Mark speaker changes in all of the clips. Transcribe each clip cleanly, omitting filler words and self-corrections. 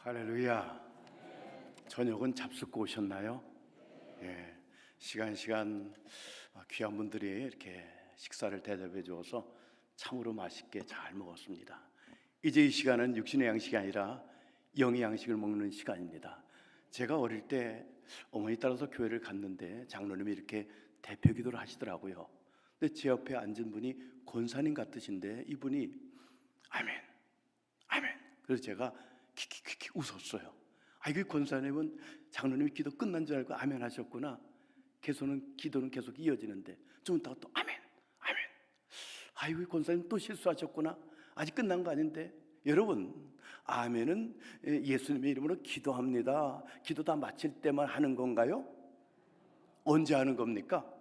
Speaker 1: 할렐루야. 저녁은 잡숫고 오셨나요? 예, 시간 귀한 분들이 이렇게 식사를 대접해 주어서 참으로 맛있게 잘 먹었습니다. 이제 이 시간은 육신의 양식이 아니라 영의 양식을 먹는 시간입니다. 제가 어릴 때 어머니 따라서 교회를 갔는데 장로님이 이렇게 대표 기도를 하시더라고요. 근데 제 옆에 앉은 분이 권사님 같으신데 이분이 아멘, 아멘. 그래서 제가 키키키키 웃었어요. 이 권사님은 장로님이 기도 끝난 줄 알고 아멘 하셨구나. 기도는 계속 이어지는데 좀 이따가 또 아멘, 아멘. 아이고 권사님 또 실수하셨구나. 아직 끝난 거 아닌데. 여러분, 아멘은 예수님의 이름으로 기도합니다. 기도 다 마칠 때만 하는 건가요? 언제 하는 겁니까?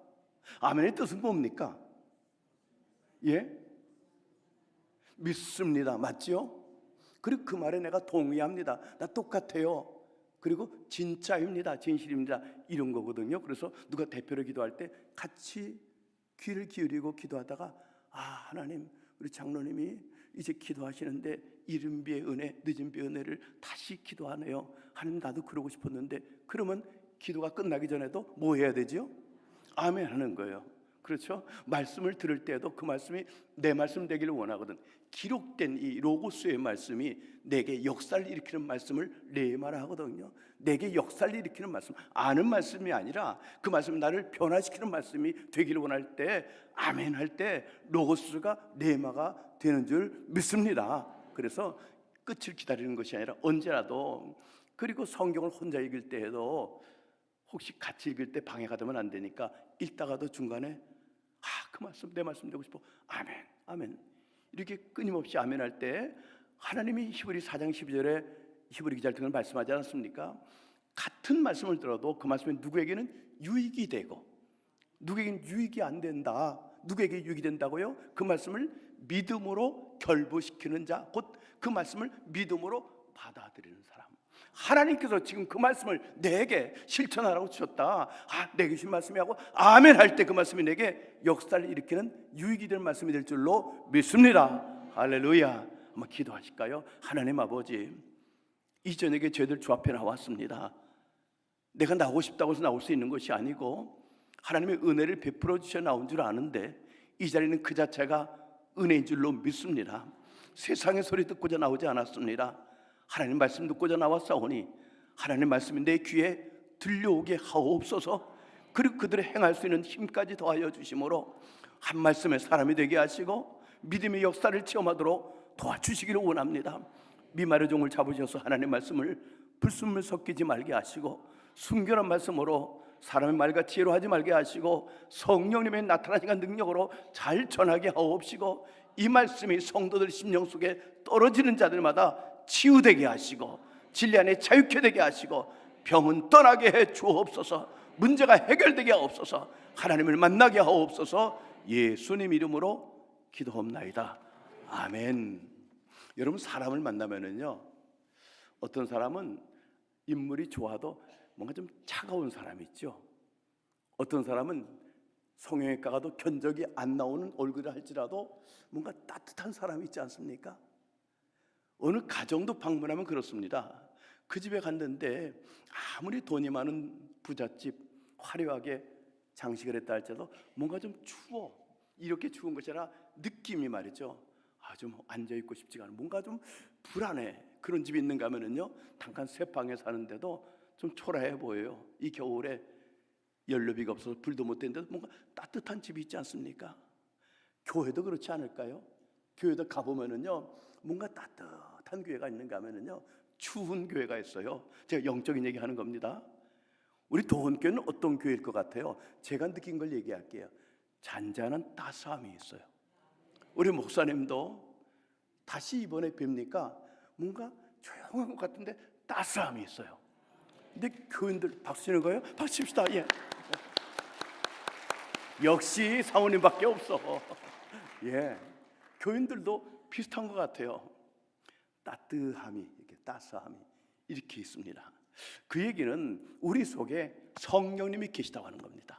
Speaker 1: 아멘의 뜻은 뭡니까? 예? 믿습니다. 맞죠? 그리고 그 말에 내가 동의합니다. 나 똑같아요. 그리고 진짜입니다. 진실입니다. 이런 거거든요. 그래서 누가 대표로 기도할 때 같이 귀를 기울이고 기도하다가 하나님, 우리 장로님이 이제 기도하시는데 이른 비의 은혜, 늦은 비의 은혜를 다시 기도하네요. 하나님, 나도 그러고 싶었는데. 그러면 기도가 끝나기 전에도 뭐 해야 되죠? 아멘 하는 거예요. 그렇죠? 말씀을 들을 때에도 그 말씀이 내 말씀 되기를 원하거든. 기록된 이 로고스의 말씀이 내게 역사를 일으키는 말씀을 레마라 하거든요. 내게 역사를 일으키는 말씀, 아는 말씀이 아니라 그 말씀이 나를 변화시키는 말씀이 되기를 원할 때, 아멘 할 때 로고스가 레마가 되는 줄 믿습니다. 그래서 끝을 기다리는 것이 아니라 언제라도, 그리고 성경을 혼자 읽을 때에도 혹시 같이 읽을 때 방해가 되면 안 되니까 읽다가도 중간에 그 말씀 내 말씀 되고 싶어, 아멘, 아멘, 이렇게 끊임없이 아멘 할 때 하나님이 히브리 4장 12절에 히브리 기자를 통해 말씀하지 않았습니까? 같은 말씀을 들어도 그 말씀이 누구에게는 유익이 되고 누구에게는 유익이 안 된다. 누구에게 유익이 된다고요? 그 말씀을 믿음으로 결부시키는 자, 곧 그 말씀을 믿음으로 받아들이는 사람. 하나님께서 지금 그 말씀을 내게 실천하라고 주셨다. 내게 주신 말씀이 하고 아멘 할 때 그 말씀이 내게 역사를 일으키는 유익이 될 말씀이 될 줄로 믿습니다. 할렐루야. 한번 기도하실까요? 하나님 아버지, 이 저녁에 저희들 주 앞에 나왔습니다. 내가 나오고 싶다고 해서 나올 수 있는 것이 아니고 하나님의 은혜를 베풀어 주셔 나온 줄 아는데 이 자리는 그 자체가 은혜인 줄로 믿습니다. 세상의 소리 듣고자 나오지 않았습니다. 하나님 말씀 듣고자 나왔사오니 하나님 말씀이 내 귀에 들려오게 하옵소서. 그리고 그들의 행할 수 있는 힘까지 더하여 주심으로 한 말씀의 사람이 되게 하시고 믿음의 역사를 체험하도록 도와주시기를 원합니다. 미말의 종을 잡으셔서 하나님 말씀을 불순물 섞이지 말게 하시고 순결한 말씀으로 사람의 말과 지혜로 하지 말게 하시고 성령님의 나타나신 능력으로 잘 전하게 하옵시고 이 말씀이 성도들 심령 속에 떨어지는 자들마다 치유되게 하시고 진리 안에 자유케 되게 하시고 병은 떠나게 해 주옵소서. 문제가 해결되게 하옵소서. 하나님을 만나게 하옵소서. 예수님 이름으로 기도합나이다. 아멘. 여러분, 사람을 만나면은요, 어떤 사람은 인물이 좋아도 뭔가 좀 차가운 사람이 있죠. 어떤 사람은 성형외과 가도 견적이 안 나오는 얼굴을 할지라도 뭔가 따뜻한 사람이 있지 않습니까? 어느 가정도 방문하면 그렇습니다. 그 집에 갔는데 아무리 돈이 많은 부잣집, 화려하게 장식을 했다 할지라도 뭔가 좀 추워. 이렇게 추운 것이 아니라 느낌이 말이죠, 좀 앉아있고 싶지가 않아. 뭔가 좀 불안해. 그런 집이 있는가 하면은요, 잠깐 새 방에 사는데도 좀 초라해 보여요. 이 겨울에 연료비가 없어서 불도 못 떼는데도 뭔가 따뜻한 집이 있지 않습니까? 교회도 그렇지 않을까요? 교회도 가보면은요, 뭔가 따뜻한 교회가 있는가 하면은요, 추운 교회가 있어요. 제가 영적인 얘기 하는 겁니다. 우리 도원교회는 어떤 교회일 것 같아요? 제가 느낀 걸 얘기할게요. 잔잔한 따스함이 있어요. 우리 목사님도 다시 이번에 뵙니까 뭔가 조용한 것 같은데 따스함이 있어요. 근데 교인들 박수 치는 거예요? 박수 칩시다. 예. 역시 사모님밖에 없어. 예. 교인들도 비슷한 것 같아요. 따뜻함이, 이렇게 따스함이 이렇게 있습니다. 그 얘기는 우리 속에 성령님이 계시다고 하는 겁니다.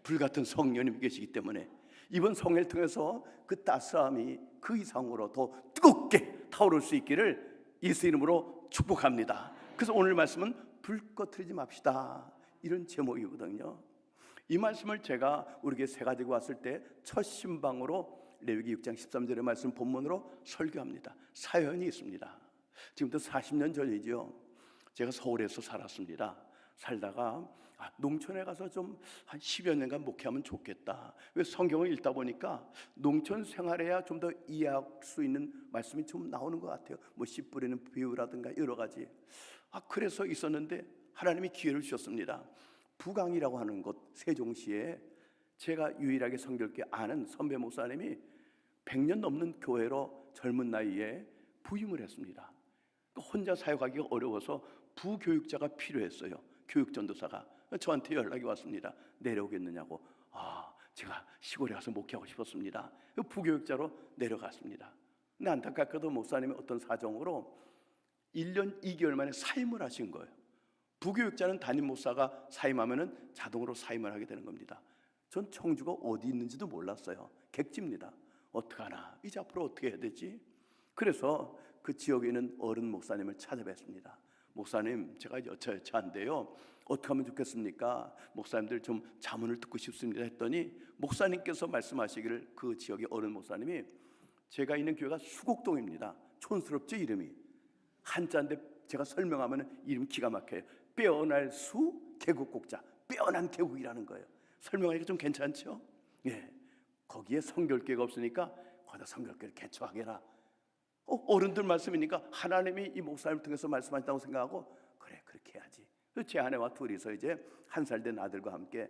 Speaker 1: 불같은 성령님이 계시기 때문에 이번 성회를 통해서 그 따스함이 그 이상으로 더 뜨겁게 타오를 수 있기를 예수 이름으로 축복합니다. 그래서 오늘 말씀은 불 꺼트리지 맙시다, 이런 제목이거든요. 이 말씀을 제가 우리 교회 새 가지고 왔을 때 첫 신방으로 레위기 6장 13절의 말씀 본문으로 설교합니다. 사연이 있습니다. 지금부터 40년 전이죠. 제가 서울에서 살았습니다. 살다가 농촌에 가서 좀 한 10여 년간 목회하면 좋겠다. 왜 성경을 읽다 보니까 농촌 생활해야 좀 더 이해할 수 있는 말씀이 좀 나오는 것 같아요. 뭐 씨 뿌리는 비유라든가 여러 가지. 그래서 있었는데 하나님이 기회를 주셨습니다. 부강이라고 하는 곳, 세종시에 제가 유일하게 성결교 아는 선배 목사님이 100년 넘는 교회로 젊은 나이에 부임을 했습니다. 혼자 사역하기가 어려워서 부교육자가 필요했어요. 교육전도사가 저한테 연락이 왔습니다. 내려오겠느냐고. 제가 시골에 가서 목회하고 싶었습니다. 부교육자로 내려갔습니다. 근데 안타깝게도 목사님이 어떤 사정으로 1년 2개월 만에 사임을 하신 거예요. 부교육자는 담임 목사가 사임하면은 자동으로 사임을 하게 되는 겁니다. 전 청주가 어디 있는지도 몰랐어요. 객지입니다. 어떡하나, 이제 앞으로 어떻게 해야 되지? 그래서 그 지역에 있는 어른 목사님을 찾아뵀습니다. 목사님, 제가 여차여차한데요, 어떻게 하면 좋겠습니까? 목사님들 좀 자문을 듣고 싶습니다 했더니 목사님께서 말씀하시기를, 그 지역의 어른 목사님이, 제가 있는 교회가 수곡동입니다. 촌스럽죠, 이름이. 한자인데 제가 설명하면 이름 기가 막혀요. 빼어날 수 계곡곡자, 빼어난 계곡이라는 거예요. 설명하기가 좀 괜찮죠? 예. 거기에 성결교회가 없으니까 거기다 성결교회를 개척하게라. 어른들 말씀이니까 하나님이 이 목사님을 통해서 말씀하셨다고 생각하고, 그래, 그렇게 해야지. 제 아내와 둘이서 이제 1살 된 아들과 함께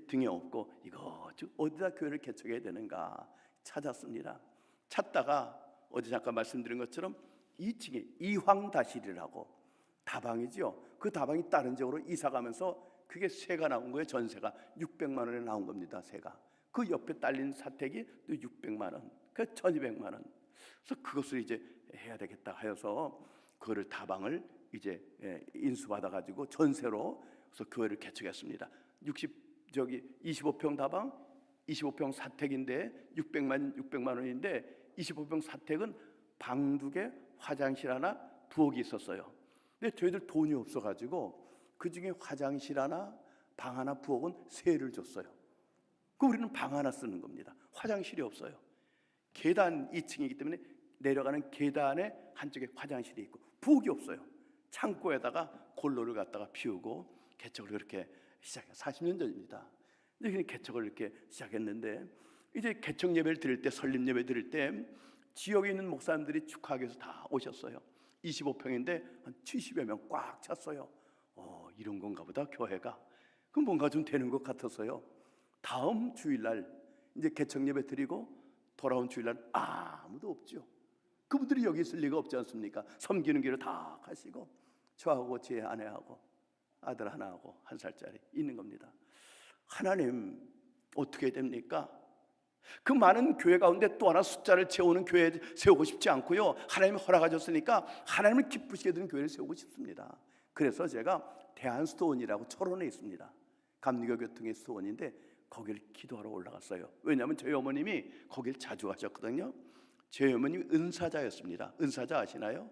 Speaker 1: 등에 업고 이거 어디다 교회를 개척해야 되는가 찾았습니다. 찾다가 어제 잠깐 말씀드린 것처럼 2층에 이황다실이라고 다방이죠. 그 다방이 다른 지역으로 이사 가면서 그게 세가 나온 거예요. 전세가 600만 원에 나온 겁니다. 세가. 그 옆에 딸린 사택이 또 600만 원, 그 1200만 원. 그래서 그것을 이제 해야 되겠다 하여서 그거를 다방을 이제 인수받아 가지고 전세로 그래서 교회를 개척했습니다. 25평 다방, 25평 사택인데 600만 원인데 25평 사택은 방 2개, 화장실 하나, 부엌이 있었어요. 근데 저희들 돈이 없어가지고 그 중에 화장실 하나, 방 하나, 부엌은 세를 줬어요. 그 우리는 방 하나 쓰는 겁니다. 화장실이 없어요. 계단 2층이기 때문에 내려가는 계단에 한쪽에 화장실이 있고 부엌이 없어요. 창고에다가 골로를 갖다가 피우고 개척을 그렇게 시작해요. 40년 전입니다. 이제 개척을 이렇게 시작했는데, 이제 개척 예배를 드릴 때, 설립 예배 드릴 때 지역에 있는 목사님들이 축하하기 위해서 다 오셨어요. 25평인데 한 70여 명 꽉 찼어요. 이런 건가 보다, 교회가. 그럼 뭔가 좀 되는 것 같아서요. 다음 주일날 이제 개척 예배 드리고 돌아온 주일날 아무도 없죠. 그분들이 여기 있을 리가 없지 않습니까? 섬기는 길을 다 가시고 저하고 제 아내하고 아들 하나하고 1살짜리 있는 겁니다. 하나님, 어떻게 됩니까? 그 많은 교회 가운데 또 하나 숫자를 채우는 교회 세우고 싶지 않고요. 하나님이 허락하셨으니까 하나님을 기쁘시게 되는 교회를 세우고 싶습니다. 그래서 제가 대한수도원이라고 철원에 있습니다. 감리교 교통의 수도원인데 거기를 기도하러 올라갔어요. 왜냐하면 저희 어머님이 거길 자주 가셨거든요. 저희 어머님이 은사자였습니다. 은사자 아시나요?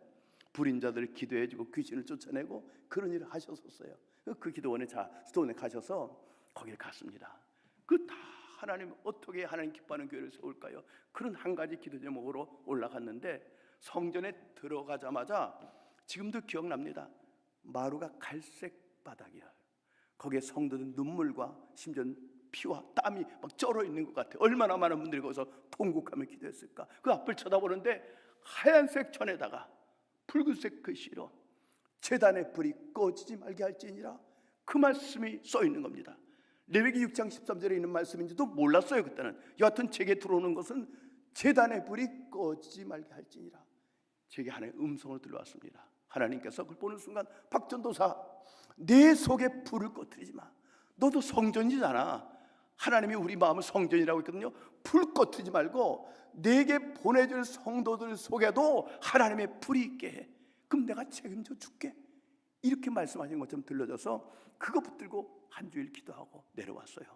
Speaker 1: 불인자들을 기도해주고 귀신을 쫓아내고 그런 일을 하셨었어요. 그 기도원에 수도원에 가셔서 거길 갔습니다. 그 다 하나님, 어떻게 하나님 기뻐하는 교회를 세울까요? 그런 한 가지 기도 제목으로 올라갔는데 성전에 들어가자마자 지금도 기억납니다. 마루가 갈색 바닥이야. 거기에 성도들 눈물과 심지어 피와 땀이 막 쩔어 있는 것 같아요. 얼마나 많은 분들이 거기서 통곡하며 기도했을까. 그 앞을 쳐다보는데 하얀색 천에다가 붉은색 글씨로 제단의 불이 꺼지지 말게 할지니라, 그 말씀이 써 있는 겁니다. 레위기 6장 13절에 있는 말씀인지도 몰랐어요. 그때는. 여하튼 제게 들어오는 것은 제단의 불이 꺼지지 말게 할지니라. 제게 하나님의 음성을 들려왔습니다. 하나님께서 그걸 보는 순간, 박전도사, 내 속에 불을 꺼뜨리지 마. 너도 성전이잖아. 하나님이 우리 마음을 성전이라고 했거든요. 불 꺼뜨리지 말고 내게 보내줄 성도들 속에도 하나님의 불이 있게 해. 그럼 내가 책임져 줄게. 이렇게 말씀하신 것처럼 들려져서 그거 붙들고 한 주일 기도하고 내려왔어요.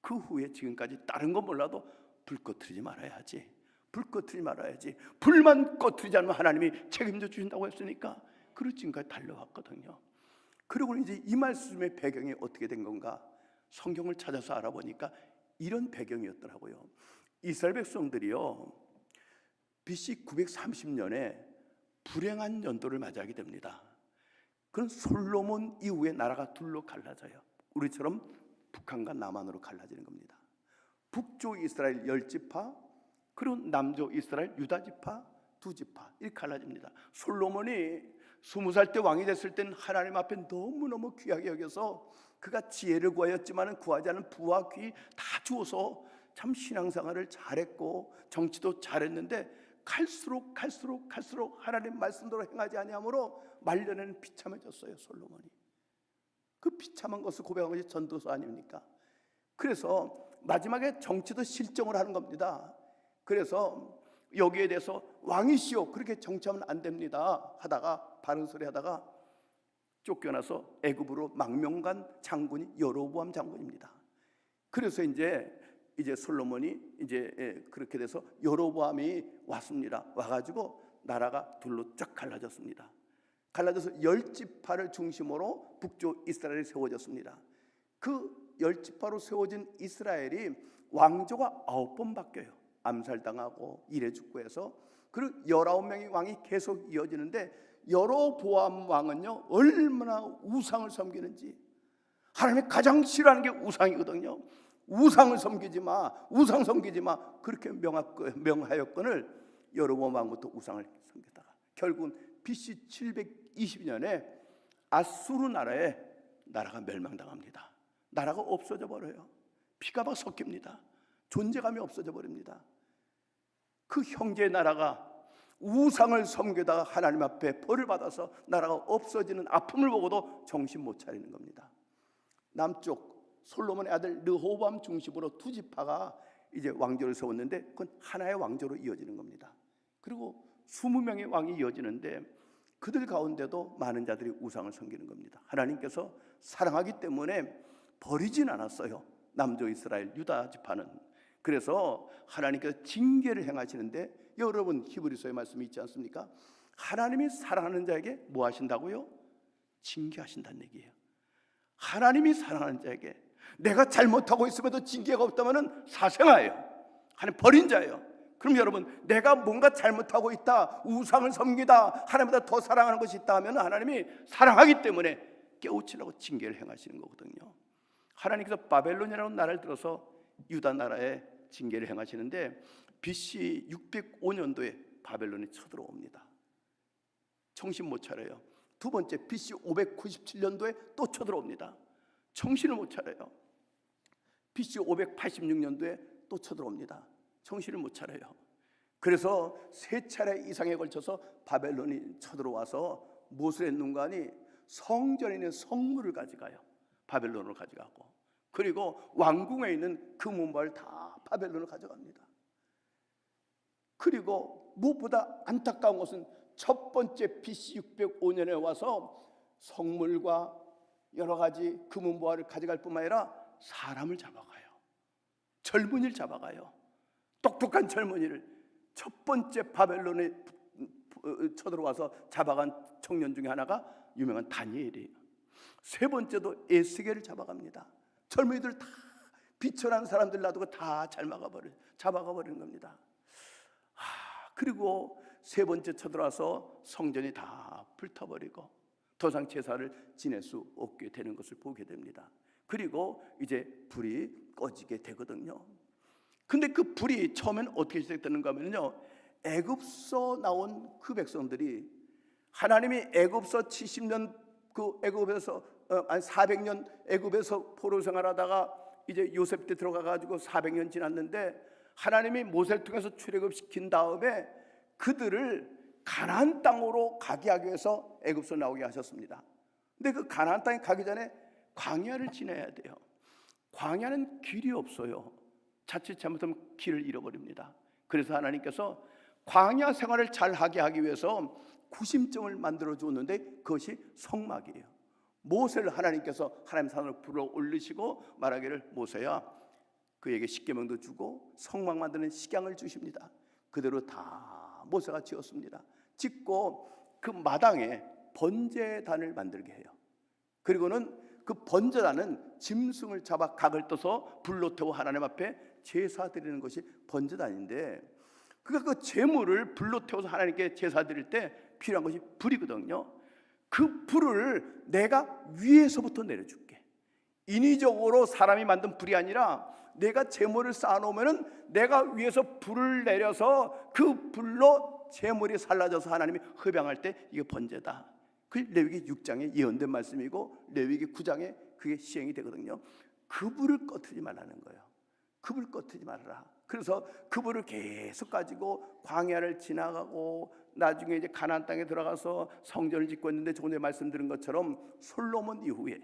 Speaker 1: 그 후에 지금까지 다른 건 몰라도 불 꺼뜨리지 말아야지. 불 꺼뜨리지 말아야지. 불만 꺼뜨리지 않으면 하나님이 책임져 주신다고 했으니까 그리고 지금까지 달려왔거든요. 그리고 이제 이 말씀의 배경이 어떻게 된 건가? 성경을 찾아서 알아보니까 이런 배경이었더라고요. 이스라엘 백성들이요, BC 930년에 불행한 연도를 맞이하게 됩니다. 그런 솔로몬 이후에 나라가 둘로 갈라져요. 우리처럼 북한과 남한으로 갈라지는 겁니다. 북쪽 이스라엘 10지파, 그리고 남쪽 이스라엘 유다지파 2지파 이렇게 갈라집니다. 솔로몬이 20살 때 왕이 됐을 때는 하나님 앞에 너무너무 귀하게 여겨서 그가 지혜를 구하였지만 구하지 않은 부와 귀 다 주어서 참 신앙생활을 잘했고 정치도 잘했는데, 갈수록 하나님 말씀대로 행하지 아니하므로 말년에는 비참해졌어요. 솔로몬이 그 비참한 것을 고백한 것이 전도서 아닙니까? 그래서 마지막에 정치도 실정을 하는 겁니다. 그래서 여기에 대해서 왕이시오, 그렇게 정치하면 안 됩니다 하다가, 바른 소리 하다가 쫓겨나서 애굽으로 망명간 장군이 여로보암 장군입니다. 그래서 이제 솔로몬이 그렇게 돼서 여로보암이 왔습니다. 와가지고 나라가 둘로 쫙 갈라졌습니다. 갈라져서 10지파를 중심으로 북쪽 이스라엘이 세워졌습니다. 그 10지파로 세워진 이스라엘이 왕조가 9번 바뀌어요. 암살당하고 이래 죽고 해서. 그리고 19명의 왕이 계속 이어지는데, 여로보암 왕은요 얼마나 우상을 섬기는지, 하나님이 가장 싫어하는 게 우상이거든요. 우상을 섬기지 마, 우상 섬기지 마, 그렇게 명하였건을 여로보암 왕부터 우상을 섬기다가 결국은 BC 720년에 아수르 나라가 멸망당합니다. 나라가 없어져 버려요. 피가 막 섞입니다. 존재감이 없어져 버립니다. 그 형제의 나라가 우상을 섬기다가 하나님 앞에 벌을 받아서 나라가 없어지는 아픔을 보고도 정신 못 차리는 겁니다. 남쪽 솔로몬의 아들 르호보암 중심으로 2지파가 이제 왕조를 세웠는데, 그건 하나의 왕조로 이어지는 겁니다. 그리고 20명의 왕이 이어지는데, 그들 가운데도 많은 자들이 우상을 섬기는 겁니다. 하나님께서 사랑하기 때문에 버리진 않았어요, 남쪽 이스라엘 유다 지파는. 그래서 하나님께서 징계를 행하시는데, 여러분 히브리서의 말씀이 있지 않습니까? 하나님이 사랑하는 자에게 뭐 하신다고요? 징계하신다는 얘기예요. 하나님이 사랑하는 자에게, 내가 잘못하고 있음에도 징계가 없다면 사생아예요. 하나님 버린 자예요. 그럼 여러분, 내가 뭔가 잘못하고 있다, 우상을 섬기다, 하나님보다 더 사랑하는 것이 있다 하면 하나님이 사랑하기 때문에 깨우치려고 징계를 행하시는 거거든요. 하나님께서 바벨론이라는 나라를 들어서 유다 나라에 징계를 행하시는데, BC 605년도에 바벨론이 쳐들어옵니다. 정신 못 차려요. 두 번째 BC 597년도에 또 쳐들어옵니다. 정신을 못 차려요. BC 586년도에 또 쳐들어옵니다. 정신을 못 차려요. 그래서 3차례 이상에 걸쳐서 바벨론이 쳐들어와서 무엇을 했는가니, 성전에 있는 성물을 가져가요. 바벨론으로 가져가고, 그리고 왕궁에 있는 금은발 다 바벨론으로 가져갑니다. 그리고 무엇보다 안타까운 것은 첫 번째 BC 605년에 와서 성물과 여러 가지 금은보화를 가져갈 뿐만 아니라 사람을 잡아가요. 젊은이를 잡아가요. 똑똑한 젊은이를. 첫 번째 바벨론에 쳐들어와서 잡아간 청년 중에 하나가 유명한 다니엘이에요. 세 번째도 에스겔을 잡아갑니다. 젊은이들 다 비천한 사람들 놔두고 다 잡아가 버리는 겁니다. 그리고 세 번째 쳐들어와서 성전이 다 불타버리고 더 이상 제사를 지낼 수 없게 되는 것을 보게 됩니다. 그리고 이제 불이 꺼지게 되거든요. 근데 그 불이 처음엔 어떻게 시작되는가 하면요, 애굽서 나온 그 백성들이, 하나님이 애굽서 70년 그 애굽에서 400년 애굽에서 포로 생활하다가 이제 요셉 때 들어가 가지고 400년 지났는데, 하나님이 모세를 통해서 출애굽시킨 다음에 그들을 가나안 땅으로 가게 하기 위해서 애굽에서 나오게 하셨습니다. 근데 그 가나안 땅에 가기 전에 광야를 지나야 돼요. 광야는 길이 없어요. 자칫 잘못하면 길을 잃어버립니다. 그래서 하나님께서 광야 생활을 잘하게 하기 위해서 구심점을 만들어 주었는데, 그것이 성막이에요. 모세를 하나님께서 하나님 산으로 불러 올리시고 말하기를, 모세야, 그에게 십계명도 주고 성막 만드는 식양을 주십니다. 그대로 다 모세가 지었습니다. 짓고 그 마당에 번제단을 만들게 해요. 그리고는 그 번제단은 짐승을 잡아 각을 떠서 불로 태워 하나님 앞에 제사 드리는 것이 번제단인데, 그러니까 그 제물을 불로 태워서 하나님께 제사 드릴 때 필요한 것이 불이거든요. 그 불을 내가 위에서부터 내려줄게. 인위적으로 사람이 만든 불이 아니라 내가 제물을 쌓아놓으면 내가 위에서 불을 내려서 그 불로 제물이 살라져서 하나님이 흡양할 때 이게 번제다. 그 레위기 6장에 예언된 말씀이고 레위기 9장에 그게 시행이 되거든요. 그 불을 꺼트리지 말라는 거예요. 그 불 꺼트리지 말아라. 그래서 그 불을 계속 가지고 광야를 지나가고 나중에 이제 가나안 땅에 들어가서 성전을 짓고 있는데, 조금 전에 말씀드린 것처럼 솔로몬 이후에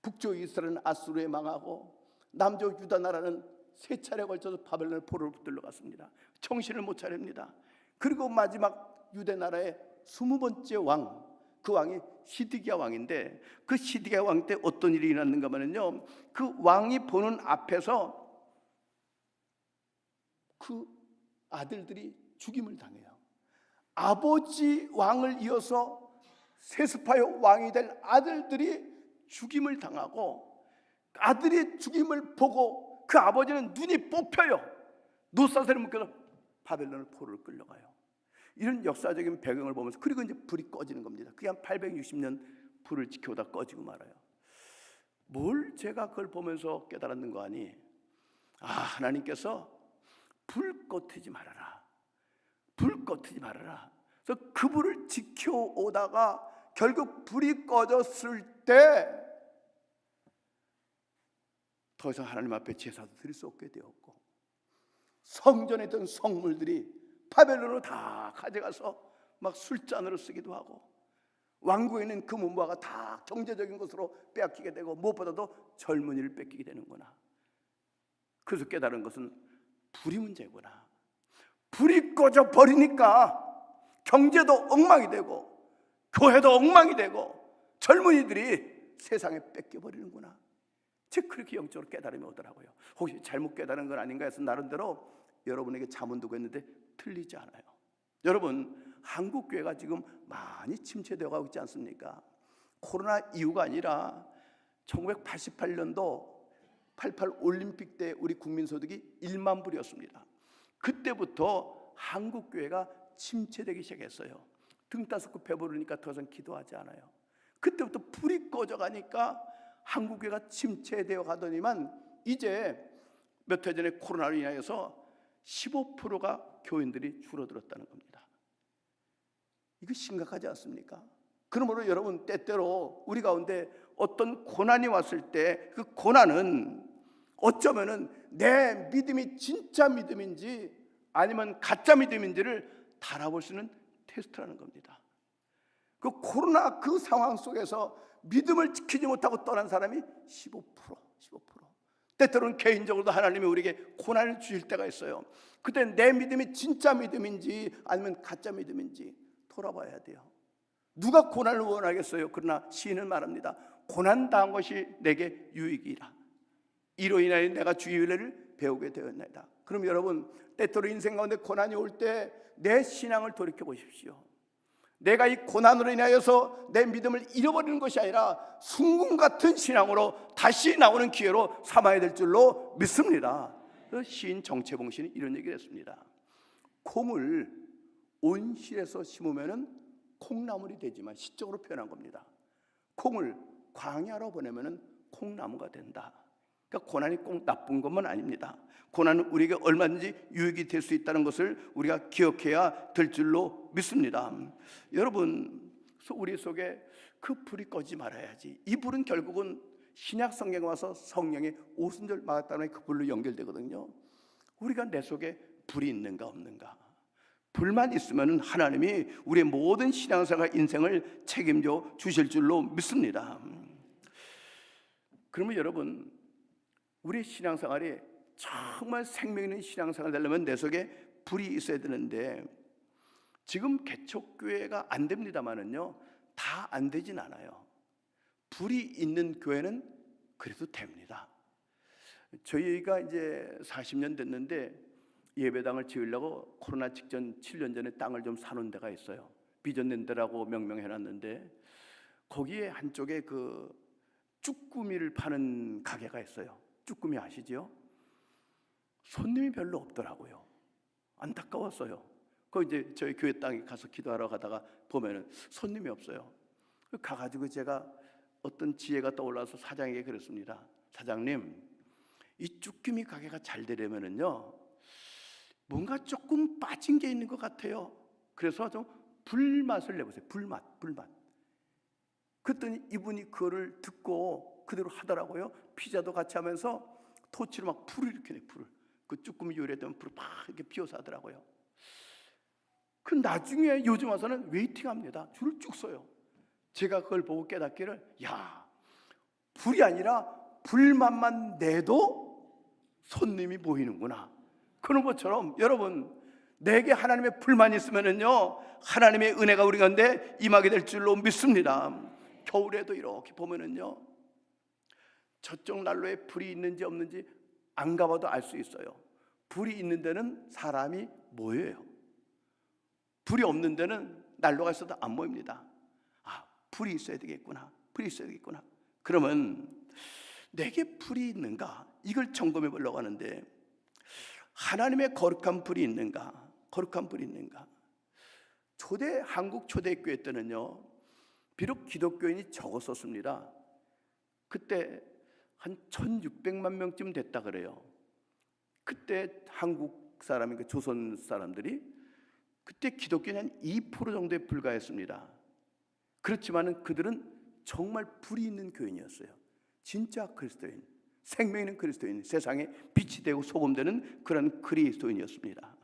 Speaker 1: 북쪽 이스라엘은 아수르에 망하고 남쪽 유다 나라는 세 차례에 걸쳐서 바벨론의 포로로 붙들려 갔습니다. 정신을 못 차립니다. 그리고 마지막 유대 나라의 20번째 왕, 그 왕이 시드기야 왕인데, 그 시드기야 왕 때 어떤 일이 일어났는가 하면요, 그 왕이 보는 앞에서 그 아들들이 죽임을 당해요. 아버지 왕을 이어서 세스파의 왕이 될 아들들이 죽임을 당하고, 아들이 죽임을 보고 그 아버지는 눈이 뽑혀요. 노사슬에 묶여서 바벨론을 포로를 끌려가요. 이런 역사적인 배경을 보면서, 그리고 이제 불이 꺼지는 겁니다. 그게 한 860년 불을 지켜오다 꺼지고 말아요. 뭘 제가 그걸 보면서 깨달았는 거 아니? 하나님께서 불 꺼트리지 말아라. 불 꺼트리지 말아라. 그래서 그 불을 지켜오다가 결국 불이 꺼졌을 때 더 이상 하나님 앞에 제사도 드릴 수 없게 되었고, 성전에 있던 성물들이 바벨론으로 다 가져가서 막 술잔으로 쓰기도 하고, 왕국에 있는 금은보화가 다 경제적인 것으로 빼앗기게 되고, 무엇보다도 젊은이를 뺏기게 되는구나. 그래서 깨달은 것은 불이 문제구나. 불이 꺼져 버리니까 경제도 엉망이 되고 교회도 엉망이 되고 젊은이들이 세상에 뺏겨버리는구나. 즉 그렇게 영적으로 깨달음이 오더라고요. 혹시 잘못 깨달은 건 아닌가 해서 나름대로 여러분에게 자문 두고 했는데 틀리지 않아요. 여러분, 한국 교회가 지금 많이 침체되어 가고 있지 않습니까? 코로나 이후가 아니라 1988년도 88 올림픽 때 우리 국민소득이 1만 불이었습니다. 그때부터 한국 교회가 침체되기 시작했어요. 등 따숩고 배부르니까 더 이상 기도하지 않아요. 그때부터 불이 꺼져가니까 한국 교회가 침체되어 가더니만 이제 몇 해 전에 코로나로 인하여서 15%가 교인들이 줄어들었다는 겁니다. 이거 심각하지 않습니까? 그러므로 여러분, 때때로 우리 가운데 어떤 고난이 왔을 때 그 고난은 어쩌면은 내 믿음이 진짜 믿음인지 아니면 가짜 믿음인지를 달아볼 수 있는 테스트라는 겁니다. 그 코로나 그 상황 속에서 믿음을 지키지 못하고 떠난 사람이 15%. 때때로는 개인적으로도 하나님이 우리에게 고난을 주실 때가 있어요. 그때 내 믿음이 진짜 믿음인지 아니면 가짜 믿음인지 돌아봐야 돼요. 누가 고난을 원하겠어요? 그러나 시인은 말합니다. 고난 당한 것이 내게 유익이라. 이로 인하여 내가 주의 윤례를 배우게 되었나이다. 그럼 여러분, 때때로 인생 가운데 고난이 올 때 내 신앙을 돌이켜 보십시오. 내가 이 고난으로 인하여서 내 믿음을 잃어버리는 것이 아니라 순금 같은 신앙으로 다시 나오는 기회로 삼아야 될 줄로 믿습니다. 시인 정채봉 시인이 이런 얘기를 했습니다. 콩을 온실에서 심으면 콩나물이 되지만, 시적으로 표현한 겁니다. 콩을 광야로 보내면 콩나무가 된다. 그러니까 고난이 꼭 나쁜 것만 아닙니다. 고난은 우리에게 얼마든지 유익이 될 수 있다는 것을 우리가 기억해야 될 줄로 믿습니다. 여러분, 우리 속에 그 불이 꺼지 말아야지. 이 불은 결국은 신약 성경에 와서 성령의 오순절 마가다나의 그 불로 연결되거든요. 우리가 내 속에 불이 있는가 없는가. 불만 있으면 하나님이 우리의 모든 신앙생활 인생을 책임져 주실 줄로 믿습니다. 그러면 여러분, 우리의 신앙생활이 정말 생명 있는 신앙생활을 되려면 내 속에 불이 있어야 되는데, 지금 개척교회가 안 됩니다만은요, 다 안 되진 않아요. 불이 있는 교회는 그래도 됩니다. 저희가 이제 40년 됐는데 예배당을 지으려고 코로나 직전 7년 전에 땅을 좀 사놓은 데가 있어요. 비전랜드라고 명명해놨는데 거기에 한쪽에 그 쭈꾸미를 파는 가게가 있어요. 쭈꾸미 아시죠? 손님이 별로 없더라고요. 안타까웠어요. 거기 이제 저희 교회 땅에 가서 기도하러 가다가 보면은 손님이 없어요. 가가지고 제가 어떤 지혜가 떠올라서 사장에게 그랬습니다. 사장님, 이 쭈꾸미 가게가 잘 되려면은요 뭔가 조금 빠진 게 있는 것 같아요. 그래서 좀 불맛을 내보세요. 불맛. 그랬더니 이분이 그거를 듣고 그대로 하더라고요. 피자도 같이 하면서 토치로 막 불을 이렇게 내, 불을. 그 쭈꾸미 요리에 되면 불을 팍 이렇게 피워서 하더라고요. 그 나중에 요즘 와서는 웨이팅합니다. 줄을 쭉 서요. 제가 그걸 보고 깨닫기를, 야, 불이 아니라 불맛만 내도 손님이 보이는구나. 그런 것처럼 여러분, 내게 하나님의 불만 있으면은요 하나님의 은혜가 우리 가운데 임하게 될 줄로 믿습니다. 겨울에도 이렇게 보면은요 저쪽 난로에 불이 있는지 없는지 안 가봐도 알 수 있어요. 불이 있는 데는 사람이 모여요. 불이 없는 데는 난로가 있어도 안 모입니다. 아, 불이 있어야 되겠구나. 불이 있어야 되겠구나. 그러면 내게 불이 있는가? 이걸 점검해 보려고 하는데, 하나님의 거룩한 불이 있는가? 거룩한 불이 있는가? 한국 초대교회 때는요 비록 기독교인이 적었었습니다. 그때 한 1600만 명쯤 됐다 그래요. 그때 한국 사람이, 그 조선 사람들이 그때 기독교인이 한 2% 정도에 불과했습니다. 그렇지만은 그들은 정말 불이 있는 교인이었어요. 진짜 그리스도인, 생명 있는 그리스도인, 세상에 빛이 되고 소금 되는 그런 그리스도인이었습니다.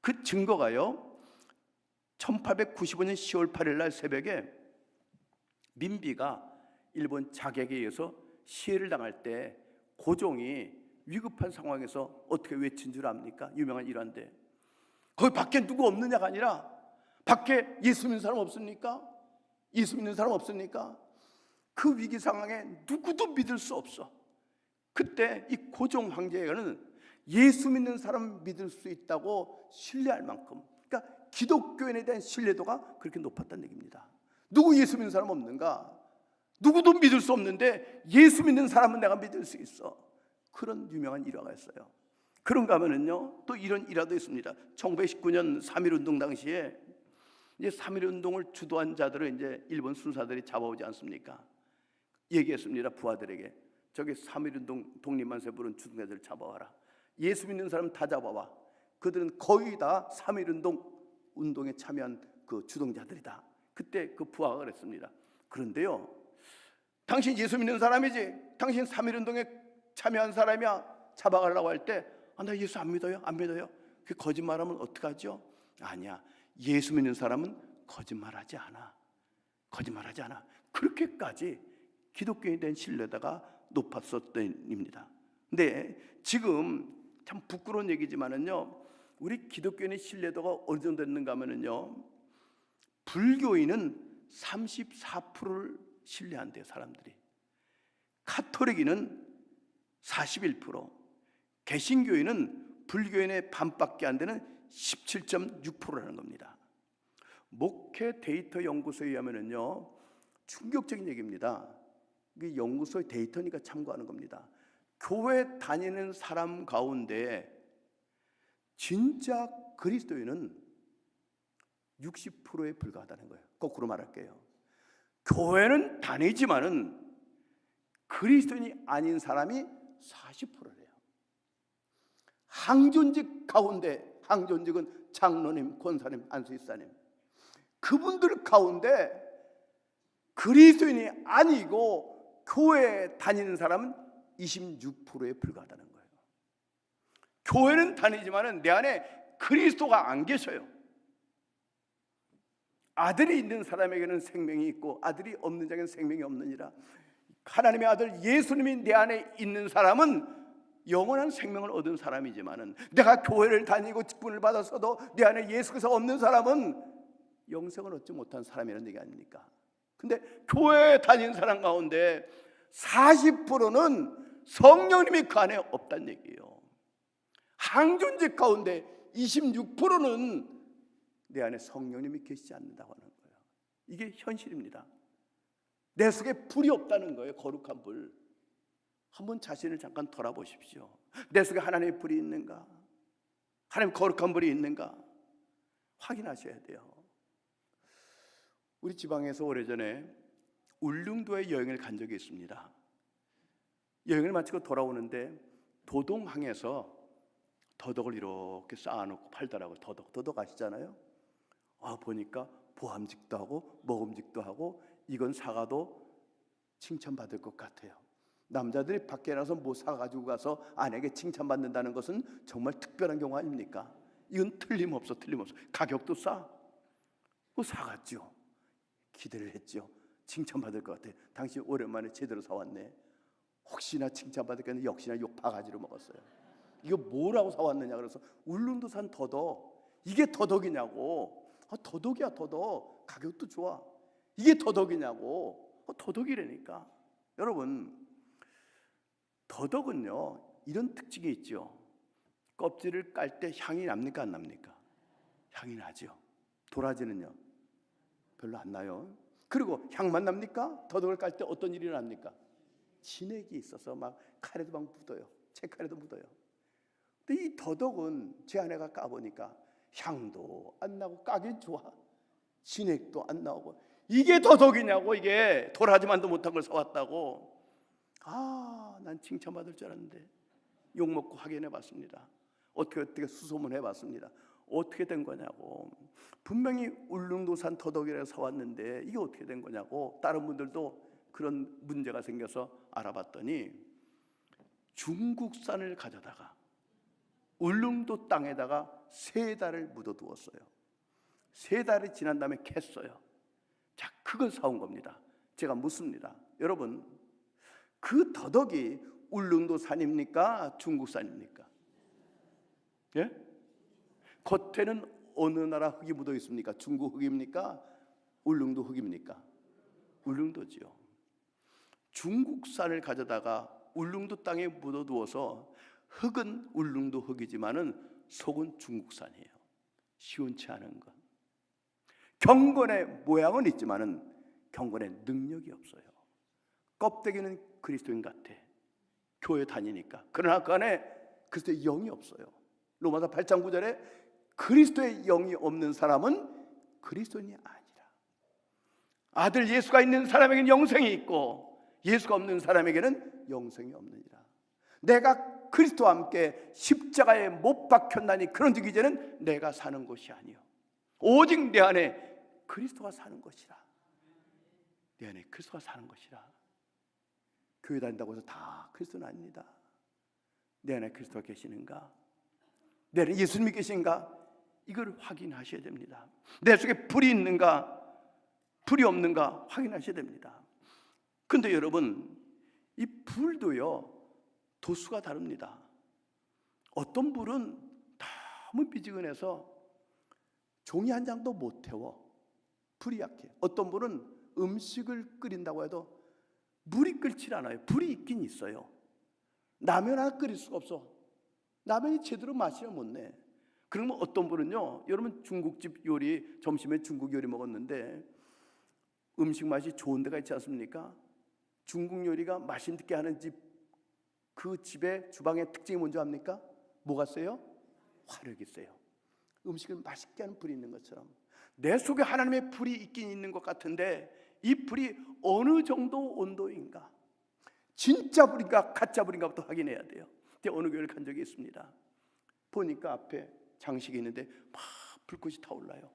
Speaker 1: 그 증거가요 1895년 10월 8일 날 새벽에 민비가 일본 자객에 의해서 시해를 당할 때 고종이 위급한 상황에서 어떻게 외친 줄 압니까? 유명한 일화인데, 거기 밖에 누구 없느냐가 아니라 밖에 예수 믿는 사람 없습니까? 예수 믿는 사람 없습니까? 그 위기 상황에 누구도 믿을 수 없어. 그때 이 고종 황제는 예수 믿는 사람 믿을 수 있다고 신뢰할 만큼, 그러니까 기독교인에 대한 신뢰도가 그렇게 높았다는 얘기입니다. 누구 예수 믿는 사람 없는가? 누구도 믿을 수 없는데 예수 믿는 사람은 내가 믿을 수 있어. 그런 유명한 일화가 있어요. 그런가 하면은요 또 이런 일화도 있습니다. 1919년 3.1운동 당시에 이제 3.1운동을 주도한 자들을 이제 일본 순사들이 잡아오지 않습니까? 얘기했습니다. 부하들에게, 저기 3.1운동 독립만세 부른 주동자들 잡아와라. 예수 믿는 사람 다 잡아와. 그들은 거의 다 3.1운동에 참여한 그 주동자들이다. 그때 그 부하가 그랬습니다. 그런데요, 당신 예수 믿는 사람이지, 당신 3.1운동에 참여한 사람이야. 잡아가려고 할 때, 나 예수 안 믿어요, 안 믿어요. 그 거짓말하면 어떡하죠? 아니야, 예수 믿는 사람은 거짓말하지 않아. 거짓말하지 않아. 그렇게까지 기독교인에 대한 신뢰도가 높았었던 입니다. 근데 지금 참 부끄러운 얘기지만은요, 우리 기독교인의 신뢰도가 어느 정도 됐는가 하면은요, 불교인은 34%를 신뢰한대요, 사람들이. 카톨릭인은 41%, 개신교인은 불교인의 반밖에 안 되는 17.6%라는 겁니다. 목회 데이터 연구소에 의하면은요, 충격적인 얘기입니다. 이 연구소의 데이터니까 참고하는 겁니다. 교회 다니는 사람 가운데 진짜 그리스도인은 60%에 불과하다는 거예요. 거꾸로 말할게요. 교회는 다니지만은 그리스도인이 아닌 사람이 40%래요. 항존직 가운데, 항존직은 장로님, 권사님, 안수집사님, 그분들 가운데 그리스도인이 아니고 교회에 다니는 사람은 26%에 불과하다는 거예요. 교회는 다니지만은 내 안에 그리스도가 안 계셔요. 아들이 있는 사람에게는 생명이 있고 아들이 없는 자에게는 생명이 없느니라. 하나님의 아들 예수님이 내 안에 있는 사람은 영원한 생명을 얻은 사람이지만은, 내가 교회를 다니고 직분을 받았어도 내 안에 예수께서 없는 사람은 영생을 얻지 못한 사람이라는 얘기 아닙니까? 근데 교회에 다니는 사람 가운데 40%는 성령님이 그 안에 없다는 얘기예요. 항존직 가운데 26%는 내 안에 성령님이 계시지 않는다고 하는 거예요. 이게 현실입니다. 내 속에 불이 없다는 거예요. 거룩한 불. 한번 자신을 잠깐 돌아보십시오. 내 속에 하나님의 불이 있는가? 하나님 거룩한 불이 있는가? 확인하셔야 돼요. 우리 지방에서 오래전에 울릉도에 여행을 간 적이 있습니다. 여행을 마치고 돌아오는데 도동항에서 더덕을 이렇게 쌓아놓고 팔더라고요. 더덕 아시잖아요? 보니까 보암직도 하고 먹음직도 하고 이건 사가도 칭찬받을 것 같아요. 남자들이 밖에 나서 뭐 사가지고 가서 아내에게 칭찬받는다는 것은 정말 특별한 경우 아닙니까? 이건 틀림없어. 가격도 싸. 그거 사갔죠. 기대를 했죠. 칭찬받을 것 같아. 당신 오랜만에 제대로 사왔네. 혹시나 칭찬받을까 역시나 욕 바가지로 먹었어요. 이거 뭐라고 사왔느냐 그래서 울릉도산 더덕. 이게 더덕이냐고. 더덕이야 더덕. 가격도 좋아. 이게 더덕이냐고. 더덕이라니까. 여러분, 더덕은요 이런 특징이 있죠. 껍질을 깔 때 향이 납니까 안 납니까? 향이 나죠. 도라지는요 별로 안 나요. 그리고 향만 납니까? 더덕을 깔 때 어떤 일이 납니까? 진액이 있어서 막 칼에도 막 묻어요. 채칼에도 묻어요. 근데 이 더덕은 제 아내가 까보니까 향도 안 나고 까긴 좋아. 진액도 안 나오고. 이게 더덕이냐고. 이게 도라지만도 못한 걸 사왔다고. 난 칭찬받을 줄 알았는데 욕먹고 확인해 봤습니다. 어떻게 수소문해 봤습니다. 어떻게 된 거냐고. 분명히 울릉도산 더덕이라고 사왔는데 이게 어떻게 된 거냐고. 다른 분들도 그런 문제가 생겨서 알아봤더니 중국산을 가져다가 울릉도 땅에다가 3달을 묻어두었어요. 3달이 지난 다음에 캤어요. 자, 그걸 사온 겁니다. 제가 묻습니다. 여러분, 그 더덕이 울릉도산입니까? 중국산입니까? 예? 겉에는 어느 나라 흙이 묻어 있습니까? 중국 흙입니까? 울릉도 흙입니까? 울릉도지요. 중국산을 가져다가 울릉도 땅에 묻어두어서 흙은 울릉도 흙이지만은 속은 중국산이에요. 시원치 않은 것. 경건의 모양은 있지만은 경건의 능력이 없어요. 껍데기는 그리스도인 같아. 교회 다니니까. 그러나 그 안에 그리스도의 영이 없어요. 로마서 8장 9절에 그리스도의 영이 없는 사람은 그리스도인이 아니라. 아들 예수가 있는 사람에게는 영생이 있고 예수가 없는 사람에게는 영생이 없느니라. 내가 그리스도와 함께 십자가에 못 박혔나니 그런즉 이제는 내가 사는 것이 아니요 오직 내 안에 그리스도가 사는 것이라. 내 안에 그리스도가 사는 것이라. 교회 다닌다고 해서 다 그리스도는 아닙니다. 내 안에 그리스도가 계시는가? 내 안에 예수님이 계신가? 이걸 확인하셔야 됩니다. 내 속에 불이 있는가? 불이 없는가? 확인하셔야 됩니다. 근데 여러분, 이 불도요 도수가 다릅니다. 어떤 불은 너무 미지근해서 종이 한 장도 못 태워. 불이 약해. 어떤 불은 음식을 끓인다고 해도 물이 끓질 않아요. 불이 있긴 있어요. 라면 하나 끓일 수가 없어. 라면이 제대로 맛을 못 내. 그러면 어떤 분은요, 여러분 중국집 요리, 점심에 중국 요리 먹었는데 음식 맛이 좋은 데가 있지 않습니까? 중국 요리가 맛있게 하는 집, 그 집의 주방의 특징이 뭔지 압니까? 뭐가 세요? 화력이 세요. 음식을 맛있게 하는 불이 있는 것처럼 내 속에 하나님의 불이 있긴 있는 것 같은데 이 불이 어느 정도 온도인가? 진짜 불인가 가짜 불인가부터 확인해야 돼요. 그때 어느 교회를 간 적이 있습니다. 보니까 앞에 장식이 있는데 막 불꽃이 타올라요.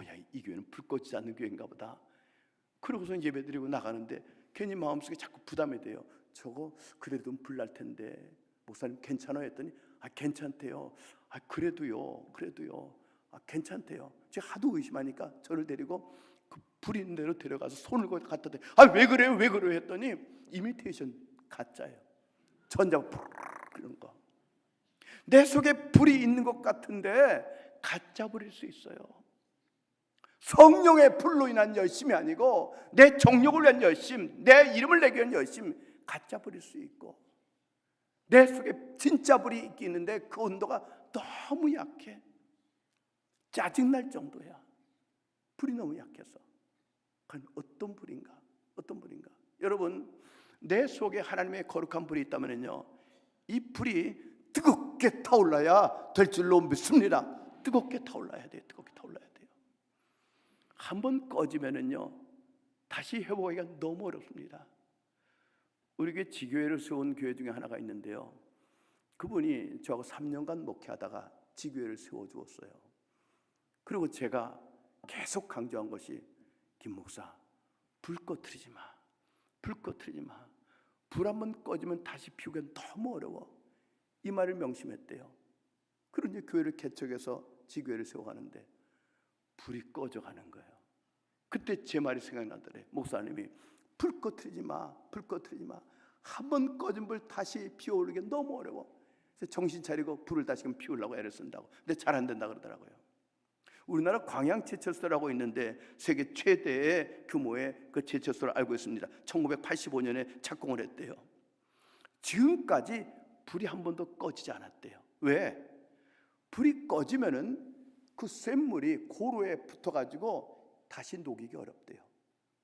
Speaker 1: 야, 이 교회는 불 꺼지지 않는 교회인가 보다. 그러고서 예배 드리고 나가는데 괜히 마음속에 자꾸 부담이 돼요. 저거 그래도 불 날 텐데 목사님 괜찮아요? 했더니 괜찮대요. 그래도요 괜찮대요. 제가 하도 의심하니까 저를 데리고 그 불 있는 데로 데려가서 손을 갖다 대. 왜 그래요? 했더니 이미테이션 가짜예요. 전자고 그런 거. 내 속에 불이 있는 것 같은데 가짜 불일 수 있어요. 성령의 불로 인한 열심이 아니고 내 정욕을 위한 열심, 내 이름을 내기 위한 열심, 가짜 불일 수 있고 내 속에 진짜 불이 있는데 그 온도가 너무 약해. 짜증날 정도야. 불이 너무 약해서. 그건 어떤 불인가? 어떤 불인가? 여러분, 내 속에 하나님의 거룩한 불이 있다면요, 이 불이 뜨겁게 타올라야 될 줄로 믿습니다. 뜨겁게 타올라야 돼요. 뜨겁게 타올라야 돼요. 한번 꺼지면은요, 다시 회복하기가 너무 어렵습니다. 우리 교회 지교회를 세운 교회 중에 하나가 있는데요, 그분이 저하고 3년간 목회하다가 지교회를 세워주었어요. 그리고 제가 계속 강조한 것이, 김 목사, 불 꺼트리지 마. 불 꺼트리지 마. 불 한번 꺼지면 다시 피우기가 너무 어려워. 이 말을 명심했대요. 그리고 이제 교회를 개척해서 지교회를 세워가는데 불이 꺼져가는 거예요. 그때 제 말이 생각나더래. 목사님이 불 꺼트리지 마. 불 꺼트리지 마. 한번 꺼진 불 다시 피워오르기 너무 어려워. 그래서 정신 차리고 불을 다시금 피우려고 애를 쓴다고. 근데 잘 안 된다 그러더라고요. 우리나라 광양제철소라고 있는데 세계 최대의 규모의 그 제철소를 알고 있습니다. 1985년에 착공을 했대요. 지금까지 불이 한 번도 꺼지지 않았대요. 왜? 불이 꺼지면은 그 쇳물이 고로에 붙어가지고 다시 녹이기 어렵대요.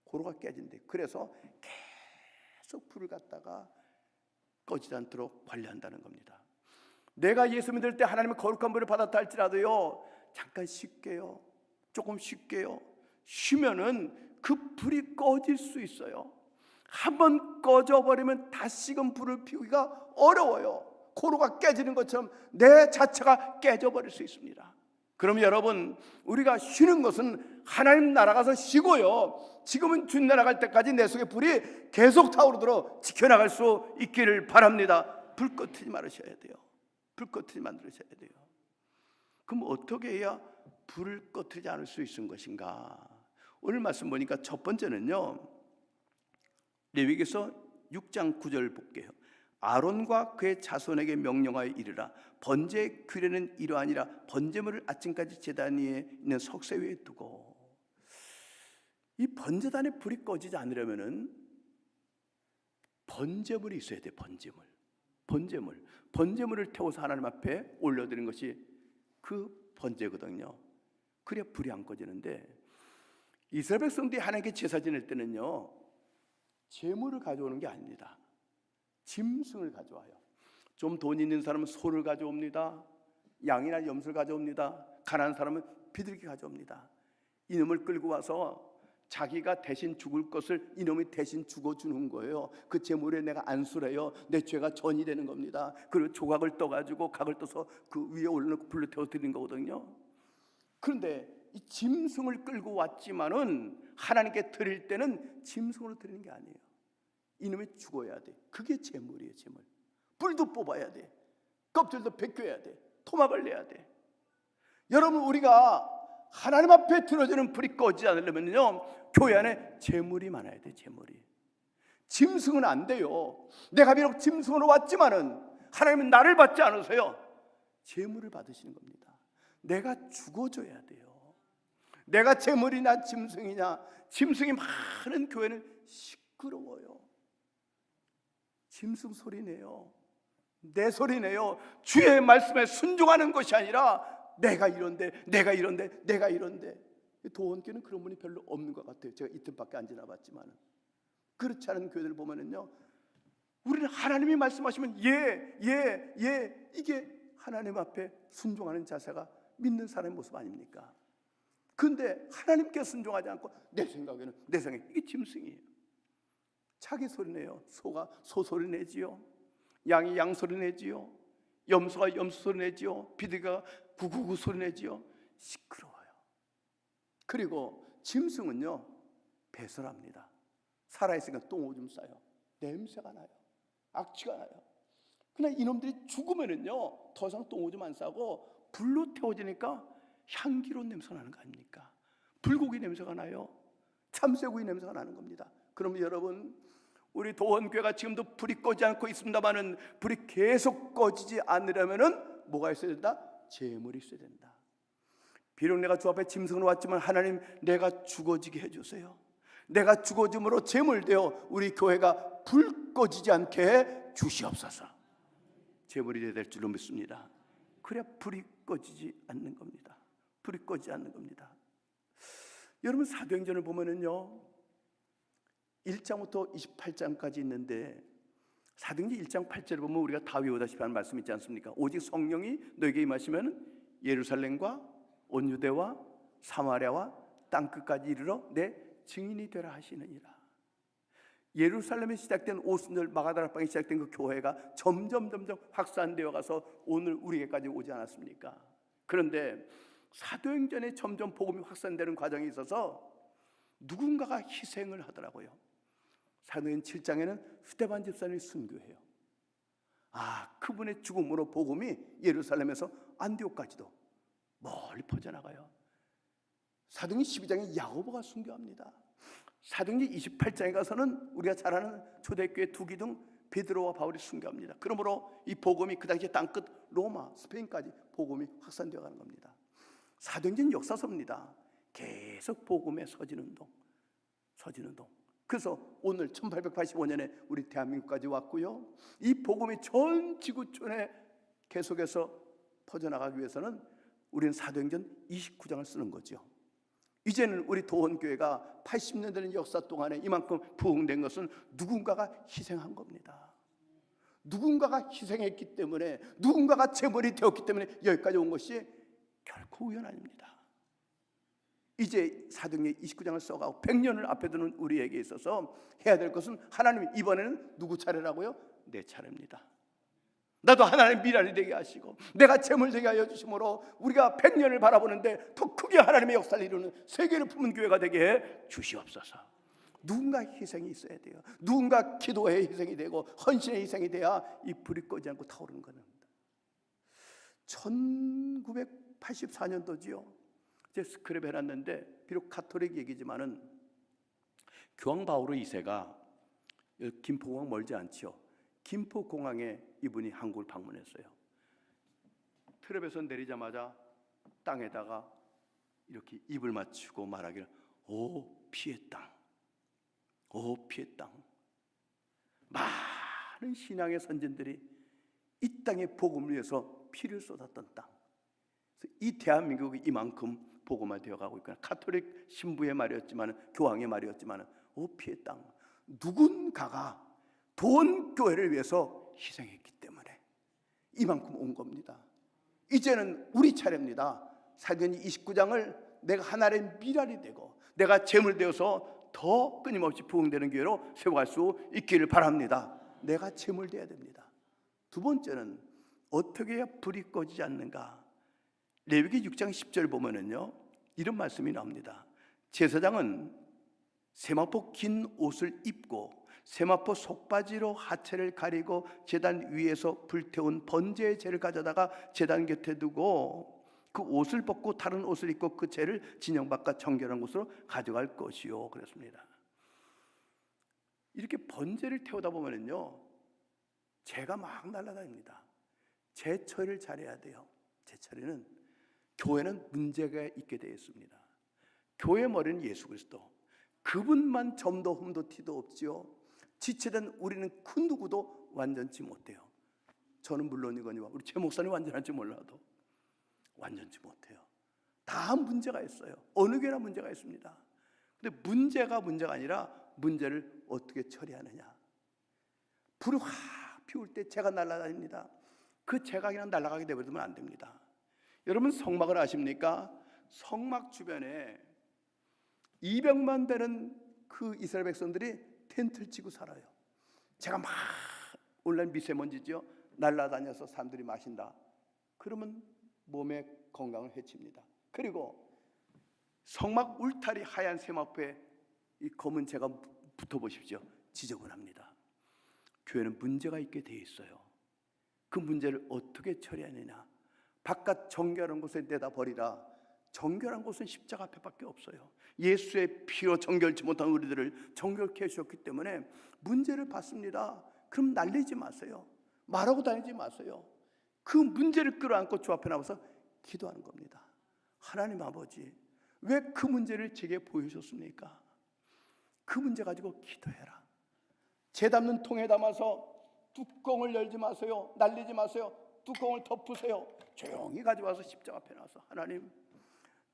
Speaker 1: 고로가 깨진대. 그래서 계속 불을 갖다가 꺼지지 않도록 관리한다는 겁니다. 내가 예수 믿을 때 하나님의 거룩한 불을 받았다 할지라도요, 잠깐 쉴게요. 조금 쉴게요. 쉬면은 그 불이 꺼질 수 있어요. 한번 꺼져버리면 다시금 불을 피우기가 어려워요. 고로가 깨지는 것처럼 내 자체가 깨져버릴 수 있습니다. 그럼 여러분, 우리가 쉬는 것은 하나님 나라 가서 쉬고요, 지금은 주님 나라 갈 때까지 내 속에 불이 계속 타오르도록 지켜나갈 수 있기를 바랍니다. 불 꺼트리지 말으셔야 돼요. 불 꺼트리지 만들으셔야 돼요. 그럼 어떻게 해야 불을 꺼트리지 않을 수 있는 것인가? 오늘 말씀 보니까 첫 번째는요, 레위기서 6장 9절 볼게요. 아론과 그의 자손에게 명령하여 이르라. 번제의 규례는 이러하니라. 번제물을 아침까지 제단 위에 있는 석쇠 위에 두고. 이 번제단에 불이 꺼지지 않으려면은 번제물이 있어야 돼. 번제물을 태워서 하나님 앞에 올려드리는 것이 그 번제거든요. 그래야 불이 안 꺼지는데, 이스라엘 백성들이 하나님께 제사 지낼 때는요, 제물을 가져오는 게 아닙니다. 짐승을 가져와요. 좀 돈 있는 사람은 소를 가져옵니다. 양이나 염소를 가져옵니다. 가난한 사람은 비둘기 가져옵니다. 이놈을 끌고 와서 자기가 대신 죽을 것을 이놈이 대신 죽어주는 거예요. 그 제물에 내가 안수래요. 내 죄가 전이 되는 겁니다. 그리고 조각을 떠가지고 각을 떠서 그 위에 올려놓고 불로 태워 드리는 거거든요. 그런데 이 짐승을 끌고 왔지만은 하나님께 드릴 때는 짐승으로 드리는 게 아니에요. 이놈이 죽어야 돼. 그게 제물이에요. 제물. 뿔도 뽑아야 돼. 껍질도 벗겨야 돼. 토막을 내야 돼. 여러분, 우리가 하나님 앞에 들어지는 불이 꺼지지 않으려면요, 교회 안에 제물이 많아야 돼. 제물이. 짐승은 안 돼요. 내가 비록 짐승으로 왔지만은 하나님은 나를 받지 않으세요. 제물을 받으시는 겁니다. 내가 죽어줘야 돼요. 내가 제물이냐 짐승이냐. 짐승이 많은 교회는 시끄러워요. 짐승 소리 내요. 내 소리 내요. 주의 말씀에 순종하는 것이 아니라 내가 이런데 도원교는 그런 분이 별로 없는 것 같아요. 제가 이틀밖에 안 지나봤지만. 그렇지 않은 교회들 보면은요, 우리는 하나님이 말씀하시면 예 이게 하나님 앞에 순종하는 자세가 믿는 사람의 모습 아닙니까? 그런데 하나님께 순종하지 않고 내 생각에 이게 짐승이에요. 자기 소리 내요. 소가 소 소리 내지요. 양이 양 소리 내지요. 염소가 염소 소리 내지요. 비둘기가 구구구 소리 내지요. 시끄러워요. 그리고 짐승은요, 배설합니다. 살아있으니까 똥오줌 싸요. 냄새가 나요. 악취가 나요. 그러나 이놈들이 죽으면은요, 더 이상 똥오줌 안 싸고 불로 태워지니까 향기로운 냄새가 나는 거 아닙니까? 불고기 냄새가 나요. 참새구이 냄새가 나는 겁니다. 그러면 여러분, 우리 도원교회가 지금도 불이 꺼지지 않고 있습니다만은 불이 계속 꺼지지 않으려면은 뭐가 있어야 된다? 제물이 있어야 된다. 비록 내가 주 앞에 짐승으로 왔지만 하나님, 내가 죽어지게 해주세요. 내가 죽어짐으로 제물되어 우리 교회가 불 꺼지지 않게 해 주시옵소서. 제물이 될 줄로 믿습니다. 그래야 불이 꺼지지 않는 겁니다. 불이 꺼지지 않는 겁니다. 여러분, 사도행전을 보면은요 1장부터 28장까지 있는데, 사도행전 1장 8절을 보면 우리가 다 외우다시피 하는 말씀 있지 않습니까? 오직 성령이 너에게 임하시면 예루살렘과 온 유대와 사마리아와 땅끝까지 이르러 내 증인이 되라 하시느니라. 예루살렘에 시작된 오순절 마가다락방에 시작된 그 교회가 점점 확산되어 가서 오늘 우리에게까지 오지 않았습니까? 그런데 사도행전에 점점 복음이 확산되는 과정에 있어서 누군가가 희생을 하더라고요. 사도행전 7장에는 스데반 집사님이 순교해요. 그분의 죽음으로 복음이 예루살렘에서 안디옥까지도 멀리 퍼져나가요. 사도행전 12장에 야고보가 순교합니다. 사도행전 28장에 가서는 우리가 잘 아는 초대교회 두 기둥 베드로와 바울이 순교합니다. 그러므로 이 복음이 그 당시 땅끝 로마, 스페인까지 복음이 확산되어 가는 겁니다. 사도행전 역사서입니다. 계속 복음의 서진 운동. 그래서 오늘 1885년에 우리 대한민국까지 왔고요. 이 복음이 전 지구촌에 계속해서 퍼져나가기 위해서는 우리는 사도행전 29장을 쓰는 거죠. 이제는 우리 도원교회가 80년 되는 역사 동안에 이만큼 부흥된 것은 누군가가 희생한 겁니다. 누군가가 희생했기 때문에, 누군가가 제물이 되었기 때문에 여기까지 온 것이 결코 우연 아닙니다. 이제 사도행전 29장을 써가고 100년을 앞에 두는 우리에게 있어서 해야 될 것은, 하나님 이번에는 누구 차례라고요? 내 차례입니다. 나도 하나님 미랄이 되게 하시고 내가 재물 되게 하여 주심으로 우리가 100년을 바라보는데 더 크게 하나님의 역사를 이루는 세계를 품은 교회가 되게 해 주시옵소서. 누군가 희생이 있어야 돼요. 누군가 기도의 희생이 되고 헌신의 희생이 돼야 이 불이 꺼지지 않고 타오르는 겁니다. 1984년도지요. 이제 스크랩 해놨는데, 비록 가톨릭 얘기지만은 교황 바오로 2세가 김포공항 멀지 않지요. 김포공항에 이분이 한국을 방문했어요. 트랩에서 내리자마자 땅에다가 이렇게 입을 맞추고 말하기를, 오 피의 땅, 오 피의 땅. 많은 신앙의 선진들이 이 땅의 복음을 위해서 피를 쏟았던 땅. 그래서 이 대한민국이 이만큼 복음화되어 가고 있구나. 가톨릭 신부의 말이었지만, 교황의 말이었지만, 오 피의 땅. 누군가가 도원교회를 위해서 희생했기 때문에 이만큼 온 겁니다. 이제는 우리 차례입니다. 사도행전 29장을 내가 하나님의 미랄이 되고 내가 제물 되어서 더 끊임없이 부흥되는 교회로 세워갈 수 있기를 바랍니다. 내가 제물 되어야 됩니다. 두 번째는 어떻게 해야 불이 꺼지지 않는가? 레위기 6장 10절 보면은요 이런 말씀이 나옵니다. 제사장은 세마포 긴 옷을 입고 세마포 속바지로 하체를 가리고 제단 위에서 불태운 번제의 재를 가져다가 제단 곁에 두고 그 옷을 벗고 다른 옷을 입고 그 재를 진영 바깥 정결한 곳으로 가져갈 것이요. 그랬습니다. 이렇게 번제를 태우다 보면은요 재가 막 날아다닙니다. 재 처리를 잘해야 돼요. 재 처리는, 교회는 문제가 있게 되어 있습니다. 교회 머리는 예수 그리스도, 그분만 점도 흠도 티도 없지요. 지체된 우리는 그 누구도 완전치 못해요. 저는 물론이거니와 우리 최 목사님 완전한지 몰라도 완전치 못해요. 다 문제가 있어요. 어느 교회나 문제가 있습니다. 근데 문제가 아니라 문제를 어떻게 처리하느냐. 불이 확 피울 때 재가 날아다닙니다. 그 재가 그냥 날아가게 되버리면 안 됩니다. 여러분 성막을 아십니까? 성막 주변에 200만 되는 그 이스라엘 백성들이 텐트를 치고 살아요. 제가 막 온라인 미세먼지죠. 날아다녀서 사람들이 마신다. 그러면 몸의 건강을 해칩니다. 그리고 성막 울타리 하얀 세마포에 이 검은 재가 붙어 보십시오. 지저분합니다. 교회는 문제가 있게 돼 있어요. 그 문제를 어떻게 처리하느냐. 바깥 정결한 곳에 내다 버리라. 정결한 곳은 십자가 앞에밖에 없어요. 예수의 피로 정결치 못한 우리들을 정결케 해주셨기 때문에 문제를 받습니다. 그럼 날리지 마세요. 말하고 다니지 마세요. 그 문제를 끌어안고 주 앞에 나와서 기도하는 겁니다. 하나님 아버지, 왜 그 문제를 제게 보여주셨습니까? 그 문제 가지고 기도해라. 재 담는 통에 담아서 뚜껑을 열지 마세요. 날리지 마세요. 뚜껑을 덮으세요. 조용히 가져와서 십자가 앞에 나와서 하나님,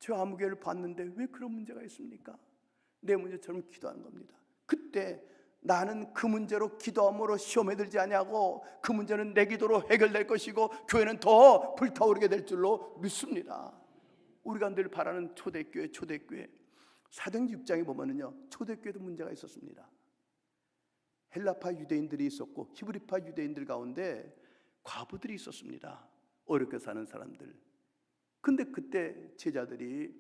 Speaker 1: 저 아무개를 봤는데 왜 그런 문제가 있습니까? 내 문제처럼 기도하는 겁니다. 그때 나는 그 문제로 기도함으로 시험에 들지 아니하고 그 문제는 내 기도로 해결될 것이고 교회는 더 불타오르게 될 줄로 믿습니다. 우리가 늘 바라는 초대교회 사도행전 6장에 보면은요, 초대교회도 문제가 있었습니다. 헬라파 유대인들이 있었고 히브리파 유대인들 가운데 과부들이 있었습니다. 어렵게 사는 사람들. 근데 그때 제자들이,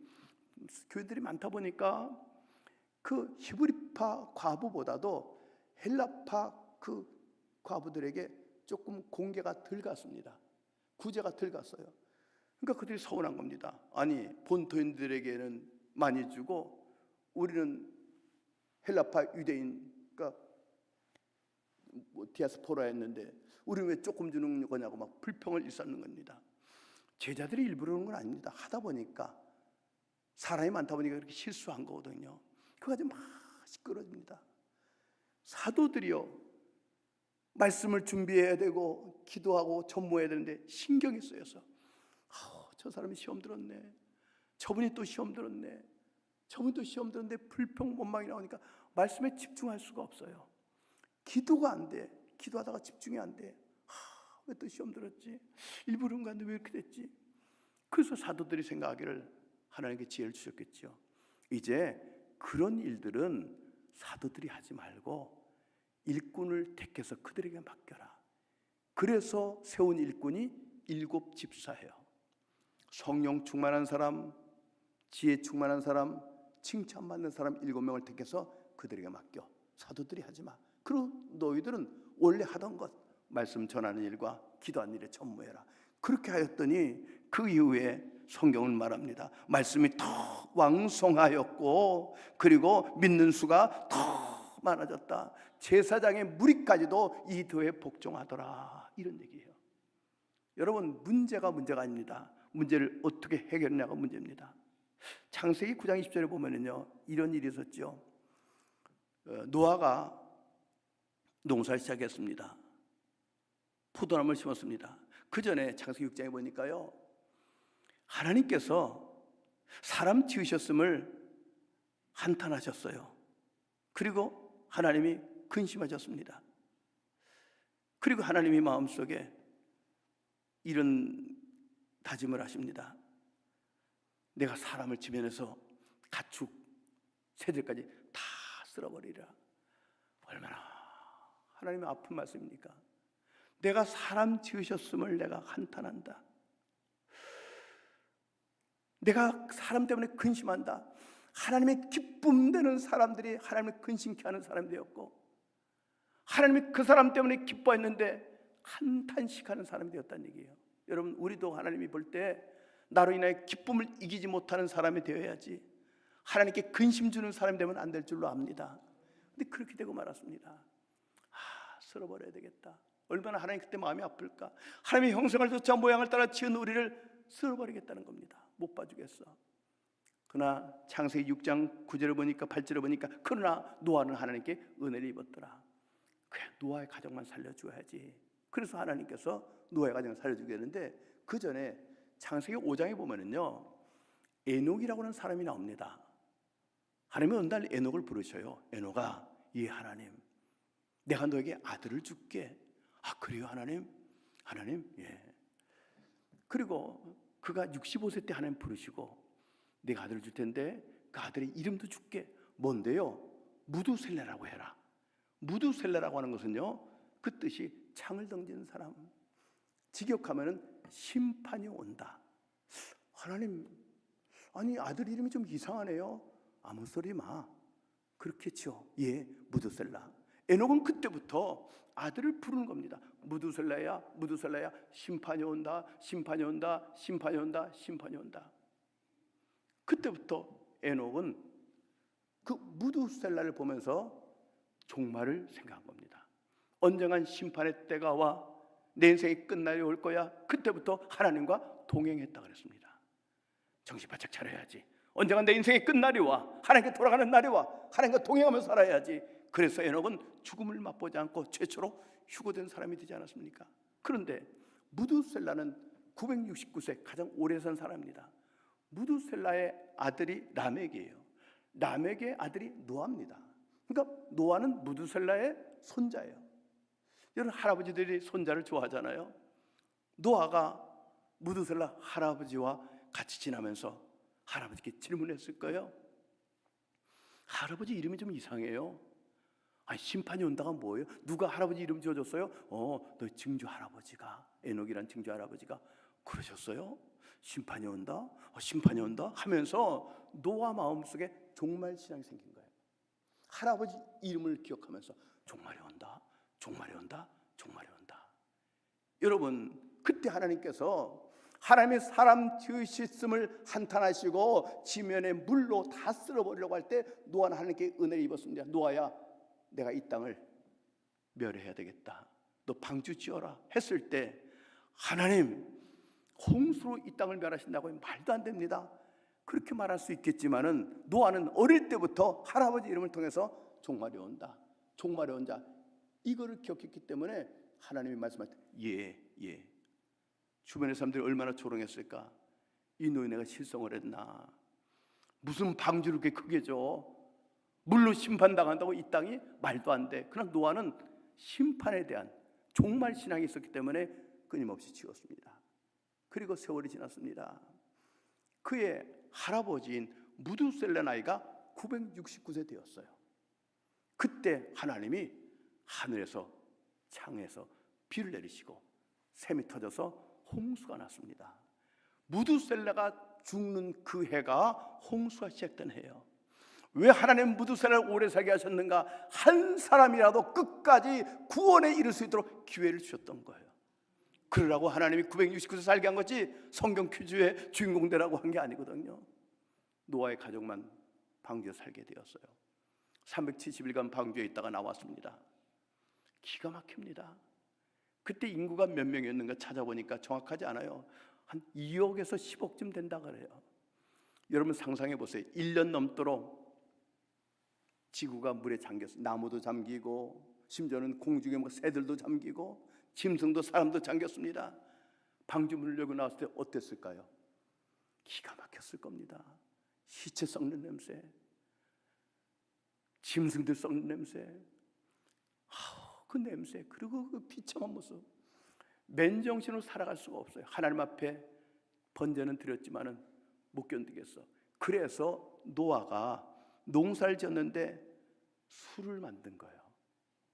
Speaker 1: 교회들이 많다 보니까 그 히브리파 과부보다도 헬라파 그 과부들에게 조금 공개가 덜 갔습니다. 구제가 덜 갔어요. 그러니까 그들이 서운한 겁니다. 아니, 본토인들에게는 많이 주고 우리는 헬라파 유대인, 그러니까 디아스포라였는데 우리는 왜 조금 주는 거냐고 막 불평을 일삼는 겁니다. 제자들이 일부러 그런 건 아닙니다. 하다 보니까, 사람이 많다 보니까 그렇게 실수한 거거든요. 그거 가지고 막 시끄러집니다. 사도들이요, 말씀을 준비해야 되고 기도하고 전무해야 되는데 신경이 쓰여서 저 사람이 시험 들었네, 저분이 또 시험 들었네, 저분이 또 시험 들었는데 불평 원망이 나오니까 말씀에 집중할 수가 없어요. 기도가 안 돼. 기도하다가 집중이 안 돼. 왜 또 시험 들었지? 일부러 그런 건데 왜 이렇게 됐지? 그래서 사도들이 생각하기를 하나님께 지혜를 주셨겠죠. 이제 그런 일들은 사도들이 하지 말고 일꾼을 택해서 그들에게 맡겨라. 그래서 세운 일꾼이 7 집사예요. 성령 충만한 사람, 지혜 충만한 사람, 칭찬받는 사람 7명을 택해서 그들에게 맡겨. 사도들이 하지 마. 그리고 너희들은 원래 하던 것, 말씀 전하는 일과 기도하는 일에 전무해라. 그렇게 하였더니 그 이후에 성경은 말합니다. 말씀이 더 왕성하였고 그리고 믿는 수가 더 많아졌다. 제사장의 무리까지도 이 도에 복종하더라. 이런 얘기예요. 여러분, 문제가 아닙니다. 문제를 어떻게 해결하냐가 문제입니다. 창세기 9장 20절에 보면은요, 이런 일이 있었죠. 노아가 농사를 시작했습니다. 포도나무를 심었습니다. 그 전에 창세기 6장에 보니까요, 하나님께서 사람 지으셨음을 한탄하셨어요. 그리고 하나님이 근심하셨습니다. 그리고 하나님이 마음속에 이런 다짐을 하십니다. 내가 사람을 지면에서 가축, 새들까지 다 쓸어버리라. 얼마나 하나님의 아픈 말씀입니까? 내가 사람 지으셨음을 내가 한탄한다. 내가 사람 때문에 근심한다. 하나님의 기쁨 되는 사람들이 하나님을 근심케 하는 사람이 되었고, 하나님이 그 사람 때문에 기뻐했는데 한탄식 하는 사람이 되었다는 얘기예요. 여러분, 우리도 하나님이 볼 때 나로 인하여 기쁨을 이기지 못하는 사람이 되어야지, 하나님께 근심 주는 사람이 되면 안 될 줄로 압니다. 근데 그렇게 되고 말았습니다. 쓸어버려야 되겠다. 얼마나 하나님 그때 마음이 아플까. 하나님의 형상을 쫓아 모양을 따라 지은 우리를 쓸어버리겠다는 겁니다. 못 봐주겠어. 그러나 창세기 6장 9절을 보니까 8절을 보니까 그러나 노아는 하나님께 은혜를 입었더라. 그냥 노아의 가정만 살려줘야지. 그래서 하나님께서 노아의 가정을 살려주게 되는데, 그 전에 창세기 5장에 보면은요, 에녹이라고 하는 사람이 나옵니다. 하나님이 어느 날 에녹을 부르셔요. 에녹아, 예 하나님, 내가 너에게 아들을 줄게. 그래요 하나님? 하나님, 예. 그리고 그가 65세 때 하나님 부르시고, 내가 아들을 줄 텐데 그 아들의 이름도 줄게. 뭔데요? 무두셀레라고 해라. 무두셀레라고 하는 것은요, 그 뜻이 창을 던지는 사람. 직역하면은 심판이 온다. 하나님, 아니 아들 이름이 좀 이상하네요. 아무 소리 마. 그렇겠죠. 예, 무두셀라. 에녹은 그때부터 아들을 부르는 겁니다. 무두셀라야, 무두셀라야, 심판이 온다, 심판이 온다, 심판이 온다, 심판이 온다. 그때부터 에녹은 그 무두셀라를 보면서 종말을 생각한 겁니다. 언젠간 심판의 때가 와 내 인생이 끝날이 올 거야. 그때부터 하나님과 동행했다 그랬습니다. 정신 바짝 차려야지. 언젠간 내 인생이 끝날이 와, 하나님께 돌아가는 날이 와, 하나님과 동행하면서 살아야지. 그래서 에녹은 죽음을 맛보지 않고 최초로 휴거된 사람이 되지 않았습니까? 그런데 무두셀라는 969세 가장 오래 산 사람입니다. 무두셀라의 아들이 라멕이에요. 라멕의 아들이 노아입니다. 그러니까 노아는 무두셀라의 손자예요. 여러분, 할아버지들이 손자를 좋아하잖아요. 노아가 무두셀라 할아버지와 같이 지나면서 할아버지께 질문했을 거예요. 할아버지 이름이 좀 이상해요. 아니, 심판이 온다가 뭐예요? 누가 할아버지 이름 지어줬어요? 너 증조 할아버지가, 에녹이란 증조 할아버지가 그러셨어요? 심판이 온다? 심판이 온다? 하면서 노아 마음속에 종말 신앙이 생긴 거예요. 할아버지 이름을 기억하면서 종말이 온다, 종말이 온다, 종말이 온다. 여러분, 그때 하나님께서 하나님의 사람 지으셨음을 한탄하시고 지면에 물로 다 쓸어버리려고 할 때 노아는 하나님께 은혜를 입었습니다. 노아야, 내가 이 땅을 멸해야 되겠다, 너 방주 지어라 했을 때 하나님 홍수로 이 땅을 멸하신다고 하면 말도 안 됩니다. 그렇게 말할 수 있겠지만은 노아는 어릴 때부터 할아버지 이름을 통해서 종말이 온다, 종말이 온다, 이거를 기억했기 때문에 하나님이 말씀하실 때 예. 주변의 사람들이 얼마나 조롱했을까. 이 노인네가 실성을 했나, 무슨 방주를 그렇게 크게 줘, 물로 심판당한다고 이 땅이 말도 안 돼. 그러나 노아는 심판에 대한 종말 신앙이 있었기 때문에 끊임없이 지었습니다. 그리고 세월이 지났습니다. 그의 할아버지인 무두셀라 나이가 969세 되었어요. 그때 하나님이 하늘에서 창에서 비를 내리시고 샘이 터져서 홍수가 났습니다. 무두셀라가 죽는 그 해가 홍수가 시작된 해예요. 왜 하나님 무두셀라를 오래 살게 하셨는가? 한 사람이라도 끝까지 구원에 이를 수 있도록 기회를 주셨던 거예요. 그러라고 하나님이 969세 살게 한 거지 성경 퀴즈의 주인공 되라고 한 게 아니거든요. 노아의 가족만 방주에 살게 되었어요. 370일간 방주에 있다가 나왔습니다. 기가 막힙니다. 그때 인구가 몇 명이었는가 찾아보니까 정확하지 않아요. 한 2억에서 10억쯤 된다 그래요. 여러분 상상해 보세요. 1년 넘도록 지구가 물에 잠겼어요. 나무도 잠기고 심지어는 공중에 새들도 잠기고 짐승도 사람도 잠겼습니다. 방주 문을 열고 나왔을 때 어땠을까요? 기가 막혔을 겁니다. 시체 썩는 냄새, 짐승들 썩는 냄새, 그 냄새, 그리고 그 비참한 모습, 맨정신으로 살아갈 수가 없어요. 하나님 앞에 번제는 드렸지만은 못 견디겠어. 그래서 노아가 농사를 지었는데 술을 만든 거예요.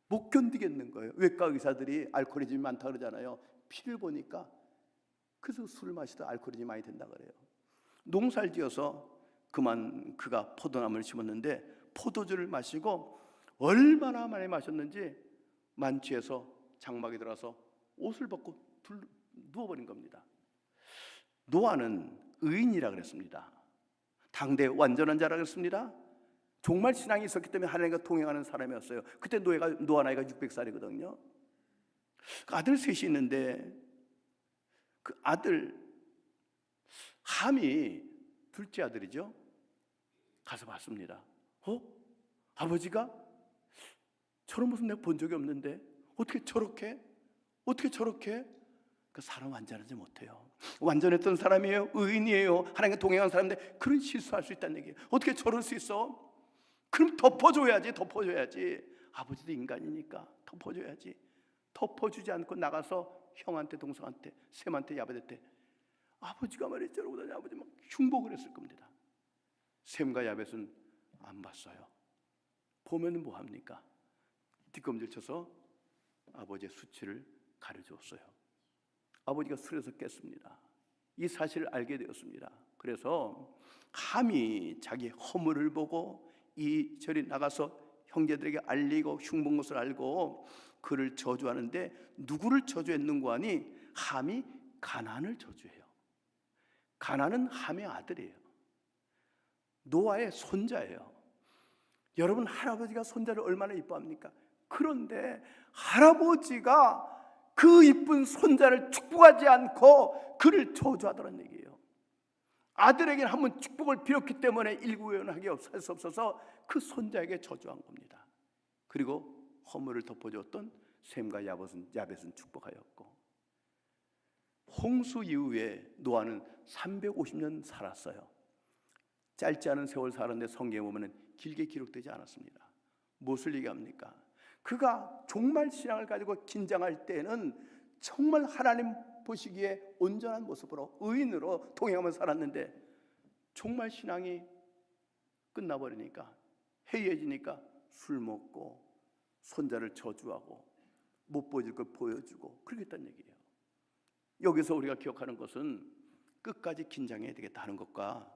Speaker 1: 못 견디겠는 거예요. 외과 의사들이 알코올이 많다 그러잖아요. 피를 보니까 그래서 술을 마시다 알코올이 많이 된다 그래요. 농사를 지어서 그만 그가 포도나무를 심었는데 포도주를 마시고 얼마나 많이 마셨는지 만취해서 장막에 들어가서 옷을 벗고 누워버린 겁니다. 노아는 의인이라 그랬습니다. 당대 완전한 자라 그랬습니다. 정말 신앙이 있었기 때문에 하나님과 동행하는 사람이었어요. 그때 노아 나이가 600살이거든요. 그 아들 셋이 있는데 그 아들 함이 둘째 아들이죠. 가서 봤습니다. 아버지가 저런 모습 내가 본 적이 없는데 어떻게 저렇게? 그 사람 완전하지 못해요. 완전했던 사람이에요. 의인이에요. 하나님과 동행한 사람인데 그런 실수할 수 있다는 얘기예요. 어떻게 저럴 수 있어? 그럼 덮어줘야지. 아버지도 인간이니까 덮어줘야지. 덮어주지 않고 나가서 형한테, 동생한테, 샘한테, 야벳한테 아버지가 말이지 저러고 다니, 아버지 막 흉복을 했을 겁니다. 샘과 야벳은 안 봤어요. 보면은 뭐 합니까? 뒷검질 쳐서 아버지의 수치를 가려주었어요. 아버지가 술에서 깼습니다. 이 사실을 알게 되었습니다. 그래서 함이 자기 허물을 보고 이절이 나가서 형제들에게 알리고 흉본 것을 알고 그를 저주하는데 누구를 저주했는고 하니 함이 가나안을 저주해요. 가나안은 함의 아들이에요. 노아의 손자예요. 여러분, 할아버지가 손자를 얼마나 이뻐합니까? 그런데 할아버지가 그 이쁜 손자를 축복하지 않고 그를 저주하더란 얘기예요. 아들에게는 한번 축복을 빌었기 때문에 일구요연하게 살 수 없어서 그 손자에게 저주한 겁니다. 그리고 허물을 덮어주었던 셈과 야벳은 축복하였고 홍수 이후에 노아는 350년 살았어요. 짧지 않은 세월 살았는데 성경에 보면 길게 기록되지 않았습니다. 무엇을 얘기합니까? 그가 종말 신앙을 가지고 긴장할 때는 정말 하나님 보시기에 온전한 모습으로 의인으로 동행하면서 살았는데 종말 신앙이 끝나버리니까, 해이해지니까 술 먹고 손자를 저주하고 못 보여줄 걸 보여주고 그러겠다는 얘기예요. 여기서 우리가 기억하는 것은 끝까지 긴장해야 되겠다 하는 것과,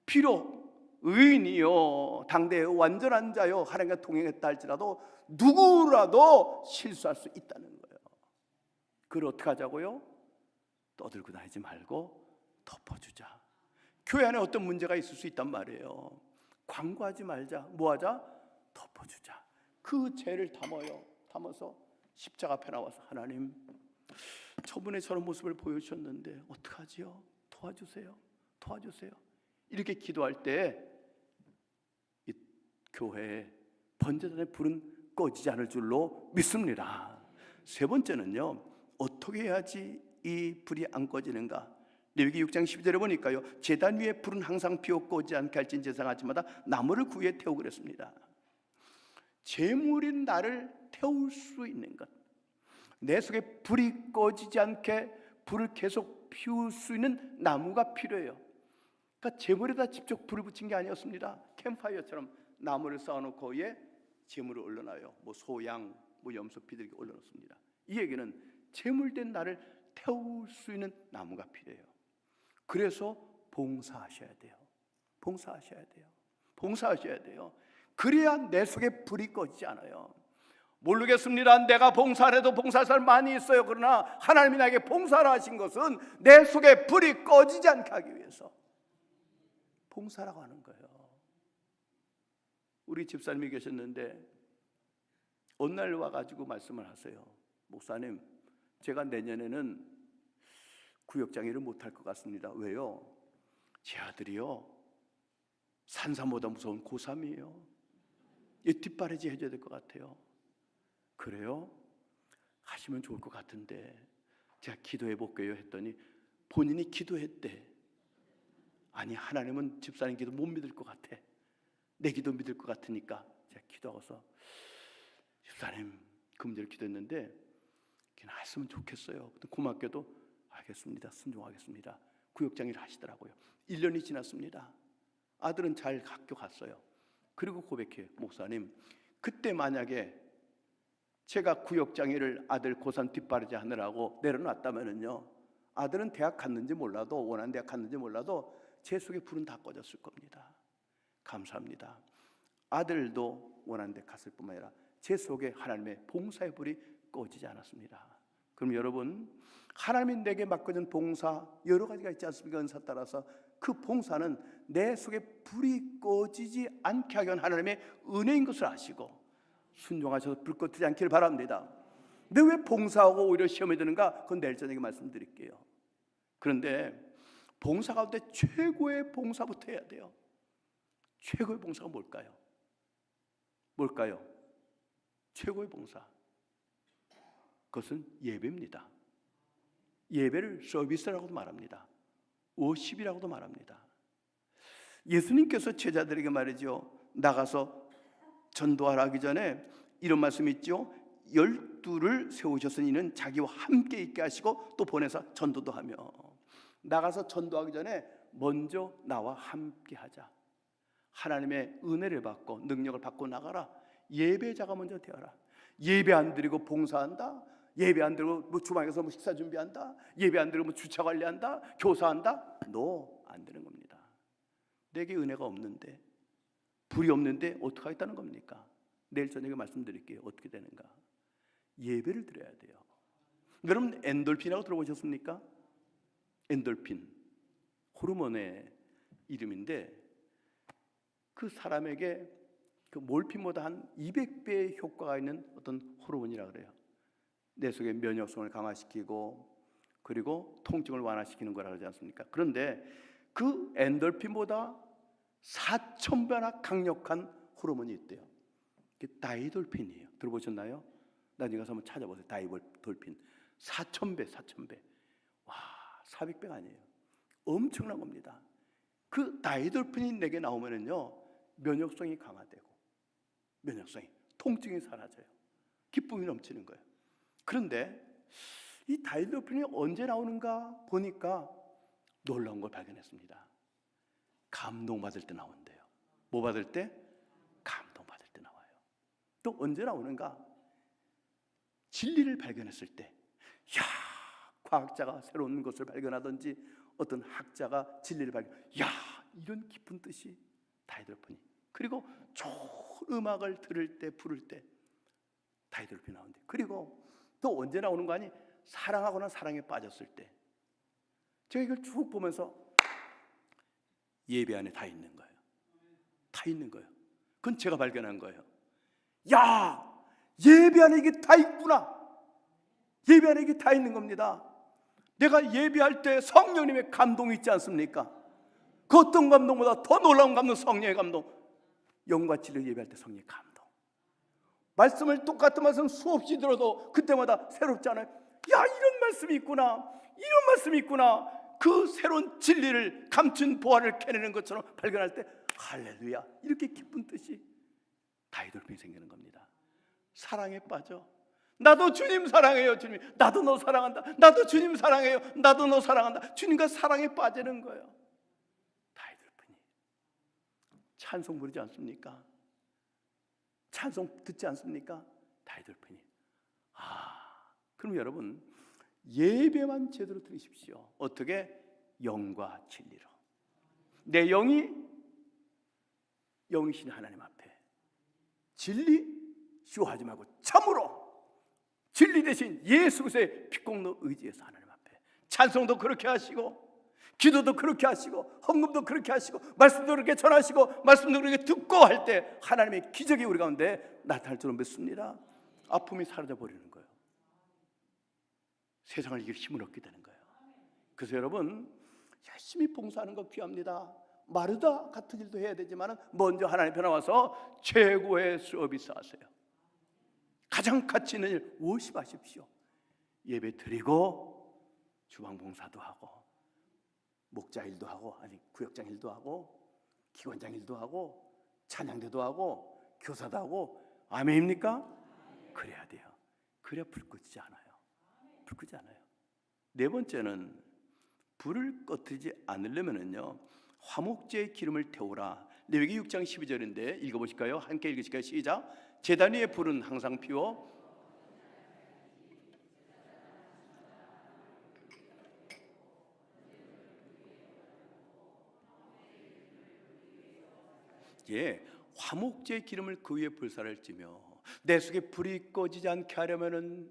Speaker 1: 비록 의인이요 당대의 완전한 자요 하나님과 동행했다 할지라도 누구라도 실수할 수 있다는 거예요. 그걸 어떻게 하자고요? 떠들고 다니지 말고 덮어주자. 교회 안에 어떤 문제가 있을 수 있단 말이에요. 광고하지 말자. 뭐하자? 덮어주자. 그 죄를 담아서 십자가 앞에 나와서 하나님, 저번에 저런 모습을 보여주셨는데 어떡하지요? 도와주세요. 도와주세요. 이렇게 기도할 때 이 교회에 번제단의 불은 꺼지지 않을 줄로 믿습니다. 세 번째는요, 어떻게 해야지 이 불이 안 꺼지는가? 레위기 6장 12절에 보니까요, 제단 위에 불은 항상 피워 꺼지지 않게 할진 제사장 아침마다 나무를 그 위에 태우고 그랬습니다. 제물인 나를 태울 수 있는 것, 내 속에 불이 꺼지지 않게 불을 계속 피울 수 있는 나무가 필요해요. 그러니까 제물에다 직접 불을 붙인 게 아니었습니다. 캠파이어처럼 나무를 쌓아놓고 거기에 제물을 올려놔요. 뭐 소양, 뭐 염소 피들 이렇게 올려놓습니다. 이 얘기는 제물된 나를 태울 수 있는 나무가 필요해요. 그래서 봉사하셔야 돼요. 봉사하셔야 돼요. 봉사하셔야 돼요. 그래야 내 속에 불이 꺼지지 않아요. 모르겠습니다. 내가 봉사를 해도 봉사할 사람 많이 있어요. 그러나 하나님이 나에게 봉사를 하신 것은 내 속에 불이 꺼지지 않게 하기 위해서 봉사라고 하는 거예요. 우리 집사님이 계셨는데 어느 날 와가지고 말씀을 하세요. 목사님, 제가 내년에는 구역장애를 못할 것 같습니다. 왜요? 제 아들이요, 산삼보다 무서운 고3이에요. 이 뒷바라지 해줘야 될 것 같아요. 그래요? 하시면 좋을 것 같은데 제가 기도해 볼게요 했더니 본인이 기도했대. 아니, 하나님은 집사님 기도 못 믿을 것 같아. 내 기도 믿을 것 같으니까 제가 기도하고서, 집사님 그 문제를 기도했는데 그냥 했으면 좋겠어요. 고맙게도 알겠습니다, 순종하겠습니다. 구역장애를 하시더라고요. 1년이 지났습니다. 아들은 잘 학교 갔어요. 그리고 고백해요. 목사님, 그때 만약에 제가 구역장애를 아들 고3 뒷바라지 하느라고 내려놨다면요, 아들은 대학 갔는지 몰라도, 원하는 대학 갔는지 몰라도 제 속에 불은 다 꺼졌을 겁니다. 감사합니다. 아들도 원하는 데 갔을 뿐만 아니라 제 속에 하나님의 봉사의 불이 꺼지지 않았습니다. 그럼 여러분, 하나님이 내게 맡겨준 봉사 여러 가지가 있지 않습니까? 은사 따라서 그 봉사는 내 속에 불이 꺼지지 않게 하기 위한 하나님의 은혜인 것을 아시고 순종하셔서 불 꺼지지 않기를 바랍니다. 근데 왜 봉사하고 오히려 시험에 드는가? 그건 내일 저녁에 말씀드릴게요. 그런데 봉사 가운데 최고의 봉사부터 해야 돼요. 최고의 봉사가 뭘까요? 뭘까요? 최고의 봉사, 그것은 예배입니다. 예배를 서비스라고도 말합니다. 워십이라고도 말합니다. 예수님께서 제자들에게 말이죠, 나가서 전도하라 하기 전에 이런 말씀이 있죠. 12를 세우셨으니 이는 자기와 함께 있게 하시고 또 보내서 전도도 하며. 나가서 전도하기 전에 먼저 나와 함께 하자. 하나님의 은혜를 받고 능력을 받고 나가라. 예배자가 먼저 되어라. 예배 안 드리고 봉사한다, 예배 안 드리고 뭐 주방에 가서 뭐 식사 준비한다, 예배 안 드리고 뭐 주차 관리한다, 교사한다, 안 되는 겁니다. 내게 은혜가 없는데, 불이 없는데 어떻게 하겠다는 겁니까? 내일 저녁에 말씀드릴게요. 어떻게 되는가? 예배를 드려야 돼요. 여러분, 엔돌핀이라고 들어보셨습니까? 엔돌핀, 호르몬의 이름인데 그 사람에게 그 몰핀보다 한 200배의 효과가 있는 어떤 호르몬이라 그래요. 내 속의 면역성을 강화시키고 그리고 통증을 완화시키는 거라 그러지 않습니까? 그런데 그 엔돌핀보다 4,000배나 강력한 호르몬이 있대요. 그게 다이돌핀이에요. 들어보셨나요? 나중에 가서 한번 찾아보세요. 다이돌핀. 4,000배. 와, 400배가 아니에요. 엄청난 겁니다. 그 다이돌핀이 내게 나오면은요, 면역성이 강화되고, 통증이 사라져요. 기쁨이 넘치는 거예요. 그런데 이 다이돌핀이 언제 나오는가 보니까 놀라운 걸 발견했습니다. 감동받을 때 나온대요. 뭐 받을 때? 감동받을 때 나와요. 또 언제 나오는가? 진리를 발견했을 때. 야, 과학자가 새로운 것을 발견하든지 어떤 학자가 진리를 야, 이런 깊은 뜻이 다이돌핀이. 그리고 좋은 음악을 들을 때, 부를 때 다이돌핀이 나온대. 그리고 또 언제 나오는 거 아니? 사랑하거나 사랑에 빠졌을 때. 제가 이걸 쭉 보면서 예배 안에 다 있는 거예요. 다 있는 거예요. 그건 제가 발견한 거예요. 야, 예배 안에 이게 다 있구나. 예배 안에 이게 다 있는 겁니다. 내가 예배할 때 성령님의 감동이 있지 않습니까? 그 어떤 감동보다 더 놀라운 감동, 성령의 감동. 영과 진리로 예배할 때 성령의 감동. 말씀을 똑같은 말씀 수없이 들어도 그때마다 새롭잖아요. 야, 이런 말씀이 있구나. 이런 말씀이 있구나. 그 새로운 진리를 감춘 보화를 캐내는 것처럼 발견할 때 할렐루야, 이렇게 기쁜 뜻이 다이돌핀이 생기는 겁니다. 사랑에 빠져. 나도 주님 사랑해요. 주님, 나도 너 사랑한다. 나도 주님 사랑해요. 나도 너 사랑한다. 주님과 사랑에 빠지는 거예요. 다이돌핀이. 찬송 부르지 않습니까? 찬송 듣지 않습니까? 다이돌핀이. 그럼 여러분, 예배만 제대로 드리십시오. 어떻게? 영과 진리로. 내 영이신 하나님 앞에 진리 쇼하지 말고 참으로 진리 대신 예수 그리스도의 피공로 의지해서 하나님 앞에 찬송도 그렇게 하시고, 기도도 그렇게 하시고, 헌금도 그렇게 하시고, 말씀도 그렇게 전하시고, 말씀도 그렇게 듣고 할 때 하나님의 기적이 우리 가운데 나타날 줄로 믿습니다. 아픔이 사라져 버리는 거예요. 세상을 이길 힘을 얻게 되는 거예요. 그래서 여러분, 열심히 봉사하는 거 귀합니다. 마르다 같은 일도 해야 되지만 먼저 하나님 편에 와서 최고의 서비스 하세요. 가장 가치 있는 일 워십하십시오. 예배 드리고 주방 봉사도 하고, 목자 일도 하고, 아니 구역장 일도 하고, 기관장 일도 하고, 찬양대도 하고, 교사도 하고. 아멘입니까? 그래야 돼요. 그래야 불 끄지 않아요. 불 끄지 않아요. 네 번째는 불을 꺼뜨리지 않으려면은요, 화목제의 기름을 태우라. 레위기 6장 12절인데 읽어보실까요? 함께 읽으실까요? 시작. 제단 위에 불은 항상 피워 화목제의 기름을 그 위에 불사를 찌며, 내 속에 불이 꺼지지 않게 하려면은,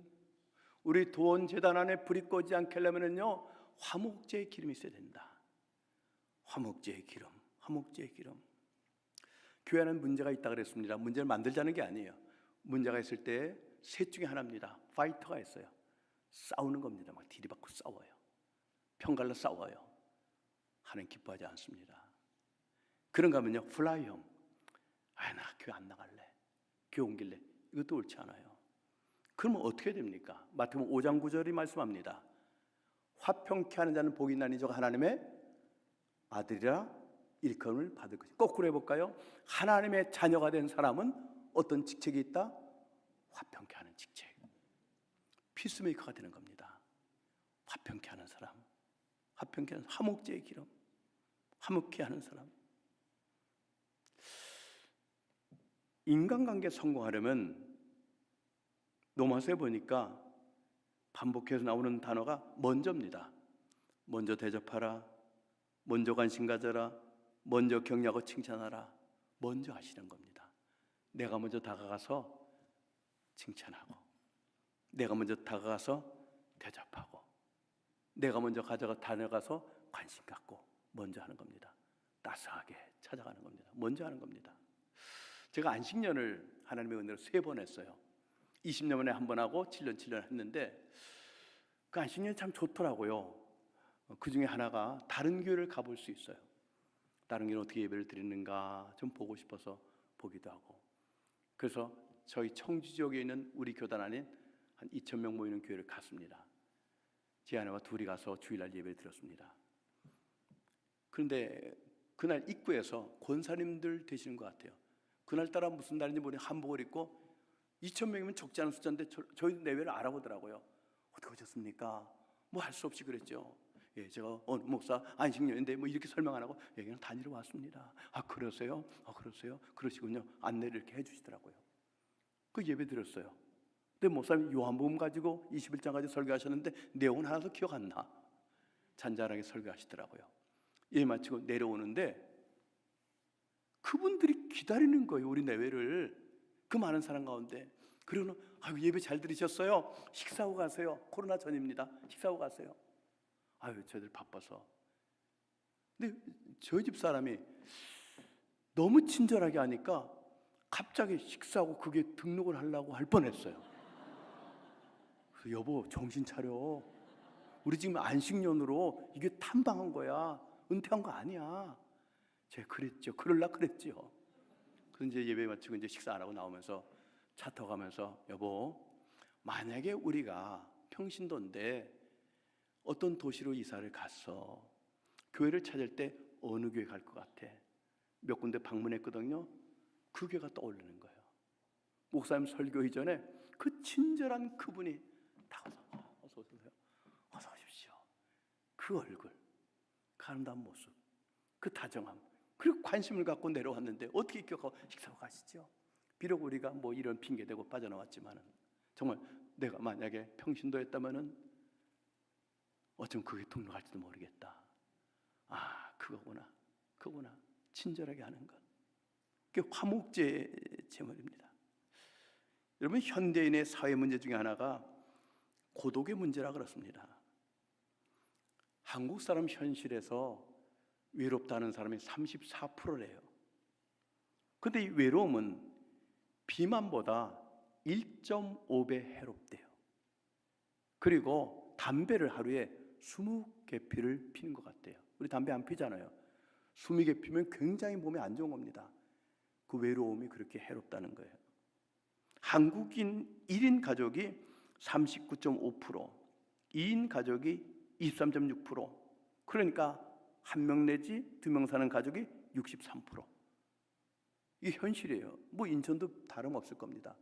Speaker 1: 우리 도원 제단 안에 불이 꺼지지 않게 하려면은요, 화목제의 기름이 있어야 된다. 화목제의 기름, 화목제의 기름. 교회는 문제가 있다 그랬습니다. 문제를 만들자는 게 아니에요. 문제가 있을 때 셋 중에 하나입니다. 파이터가 있어요. 싸우는 겁니다. 막 디리받고 싸워요. 편갈라 싸워요. 하나님 기뻐하지 않습니다. 그런가 하면요, 플라이형. 나 교회 안 나갈래. 교회 옮길래. 이것도 옳지 않아요. 그러면 어떻게 됩니까? 마태복음 5장 9절이 말씀합니다. 화평케 하는 자는 복이 있나니 저가 하나님의 아들이라 일컬음을 받을 것이다. 거꾸로 해볼까요? 하나님의 자녀가 된 사람은 어떤 직책이 있다? 화평케 하는 직책. 피스메이커가 되는 겁니다. 화평케 하는 사람, 화평케 하는, 화목제의 기름, 화목케 하는 사람. 인간관계 성공하려면 로마서에 보니까 반복해서 나오는 단어가 먼저입니다. 먼저 대접하라, 먼저 관심 가져라, 먼저 격려하고 칭찬하라. 먼저 하시는 겁니다. 내가 먼저 다가가서 칭찬하고, 내가 먼저 다가가서 대접하고, 내가 먼저 다가가서 관심 갖고 먼저 하는 겁니다. 따스하게 찾아가는 겁니다. 먼저 하는 겁니다. 제가 안식년을 하나님의 은혜로 3번 했어요. 20년 만에 한 번 하고 7년 했는데 그 안식년이 참 좋더라고요. 그 중에 하나가 다른 교회를 가볼 수 있어요. 다른 교회는 어떻게 예배를 드리는가 좀 보고 싶어서 보기도 하고. 그래서 저희 청주 지역에 있는 우리 교단 안에 한 2,000명 모이는 교회를 갔습니다. 제 아내와 둘이 가서 주일날 예배를 드렸습니다. 그런데 그날 입구에서 권사님들 되시는 것 같아요. 그날따라 무슨 날인지 모르겠는데 한복을 입고 2,000명이면 적지 않은 숫자인데 저희 내외를 알아보더라고요. 어떻게 오셨습니까? 뭐 할 수 없이 그랬죠. 예, 제가 어느 목사 안식년인데 뭐 이렇게 설명 안 하고 그냥 다니러 왔습니다. 아, 그러세요? 아, 그러세요? 그러시군요. 안내를 이렇게 해주시더라고요. 그 예배 드렸어요. 근데 목사님 요한복음 가지고 21장 가지고 설교하셨는데 내용은 하나도 기억 안 나. 잔잔하게 설교하시더라고요. 예, 마치고 내려오는데 그분들이 기다리는 거예요. 우리 내외를. 그 많은 사람 가운데. 그러고는 아유, 예배 잘 들으셨어요? 식사하고 가세요. 코로나 전입니다. 식사하고 가세요. 아유, 저희들 바빠서. 근데 저희 집 사람이 너무 친절하게 하니까 갑자기 식사하고 그게 등록을 하려고 할 뻔했어요. 그래서 여보, 정신 차려. 우리 지금 안식년으로 이게 탐방한 거야. 은퇴한 거 아니야. 제가 그랬죠. 그럴라 그랬죠. 그래서 이제 예배 마치고 이제 식사 안 하고 나오면서 차 타고 가면서 여보, 만약에 우리가 평신도인데 어떤 도시로 이사를 갔어. 교회를 찾을 때 어느 교회 갈 것 같아? 몇 군데 방문했거든요. 그 교회가 떠오르는 거예요. 목사님 설교 이전에 그 친절한 그분이 다 어서 오세요. 어서 오십시오. 그 얼굴, 그 아름다운 모습, 그 다정함, 그리고 관심을 갖고 내려왔는데 어떻게 기억하고 식사하고 가시죠? 비록 우리가 뭐 이런 핑계 대고 빠져나왔지만은 정말 내가 만약에 평신도였다면은 어쩌면 그게 등록할지도 모르겠다. 아, 그거구나. 친절하게 하는 것. 그게 화목제 제물입니다. 여러분, 현대인의 사회 문제 중에 하나가 고독의 문제라 그렇습니다. 한국 사람 현실에서 외롭다는 사람이 34%래요. 근데 이 외로움은 비만보다 1.5배 해롭대요. 그리고 담배를 하루에 20개 피를 피는 것 같대요. 우리 담배 안 피잖아요. 20개 피면 굉장히 몸에 안 좋은 겁니다. 그 외로움이 그렇게 해롭다는 거예요. 한국인 1인 가족이 39.5%, 2인 가족이 23.6%, 그러니까 1명 내지 2명 사는 가족이 63%. 이게 현실이에요. 뭐 인천도 다름없을 겁니다.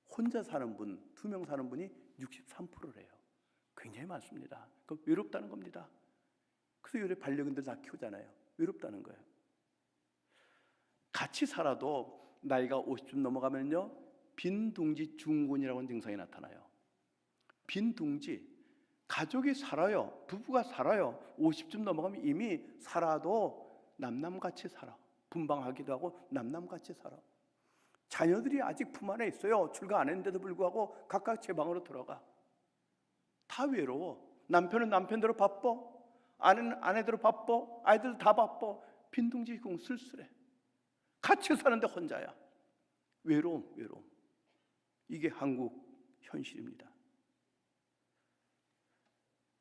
Speaker 1: 혼자 사는 분, 2명 사는 분이 63%래요. 굉장히 많습니다. 그 외롭다는 겁니다. 그래서 요새 반려견들 다 키우잖아요. 외롭다는 거예요. 같이 살아도 나이가 50쯤 넘어가면요, 빈둥지 중곤이라는 증상이 나타나요. 빈둥지, 가족이 살아요. 부부가 살아요. 50쯤 넘어가면 이미 살아도 남남같이 살아. 분방하기도 하고 남남같이 살아. 자녀들이 아직 품 안에 있어요. 출가 안 했는데도 불구하고 각각 제 방으로 들어가. 다 외로워. 남편은 남편대로 바빠. 아내는 아내대로 바빠. 아이들 다 바빠. 빈둥지공 쓸쓸해. 같이 사는데 혼자야. 외로움. 이게 한국 현실입니다.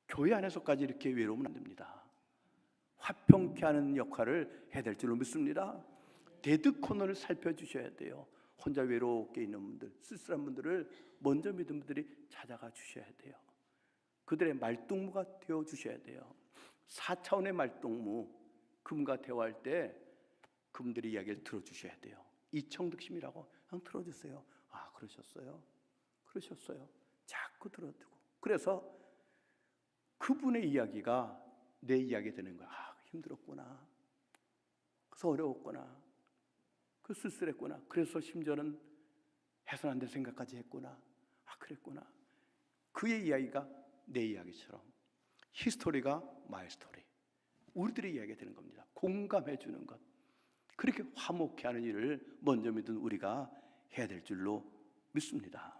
Speaker 1: 교회 안에서까지 이렇게 외로우면 안 됩니다. 화평케 하는 역할을 해야 될 줄로 믿습니다. 데드 코너를 살펴주셔야 돼요. 혼자 외롭게 있는 분들, 쓸쓸한 분들을 먼저 믿은 분들이 찾아가 주셔야 돼요. 그들의 말동무가 되어 주셔야 돼요. 4차원의 말동무, 그분과 대화할 때 그분들의 이야기를 들어주셔야 돼요. 이청득심이라고 그냥 들어주세요. 아, 그러셨어요? 자꾸 들어두고. 그래서 그분의 이야기가 내 이야기 되는 거야. 아, 힘들었구나. 그래서 어려웠구나. 그 쓸쓸했구나. 그래서 심지어는 해서는 안 될 생각까지 했구나. 아, 그랬구나. 그의 이야기가 내 이야기처럼 히스토리가 마이 스토리. 우리들의 이야기가 되는 겁니다. 공감해 주는 것. 그렇게 화목해 하는 일을 먼저 믿은 우리가 해야 될 줄로 믿습니다.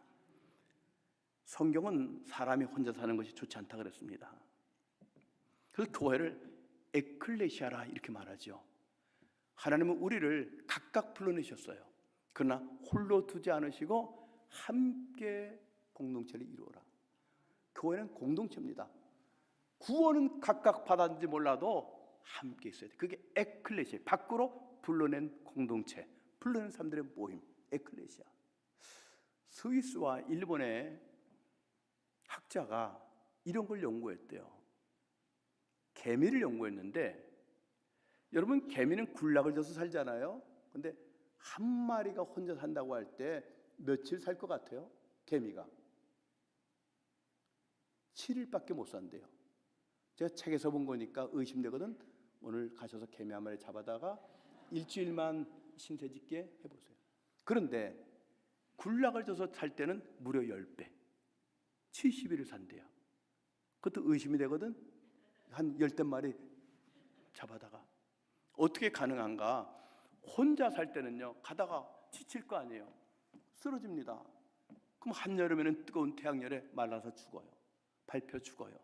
Speaker 1: 성경은 사람이 혼자 사는 것이 좋지 않다 그랬습니다. 그래서 교회를 에클레시아라 이렇게 말하죠. 하나님은 우리를 각각 불러내셨어요. 그러나 홀로 두지 않으시고 함께 공동체를 이루어라. 교회는 공동체입니다. 구원은 각각 받았는지 몰라도 함께 있어야 돼. 그게 에클레시아, 밖으로 불러낸 공동체, 불러낸 사람들의 모임, 에클레시아. 스위스와 일본의 학자가 이런 걸 연구했대요. 개미를 연구했는데, 여러분 개미는 군락을 져서 살잖아요. 근데 한 마리가 혼자 산다고 할 때 며칠 살 것 같아요? 개미가 7일밖에 못 산대요. 제가 책에서 본 거니까 의심되거든. 오늘 가셔서 개미 한 마리 잡아다가 일주일만 신세 짓게 해보세요. 그런데 군락을 져서 살 때는 무려 10배 70일을 산대요. 그것도 의심이 되거든. 한 10마리 잡아다가 어떻게 가능한가? 혼자 살 때는요, 가다가 지칠 거 아니에요. 쓰러집니다. 그럼 한여름에는 뜨거운 태양열에 말라서 죽어요. 밟혀 죽어요.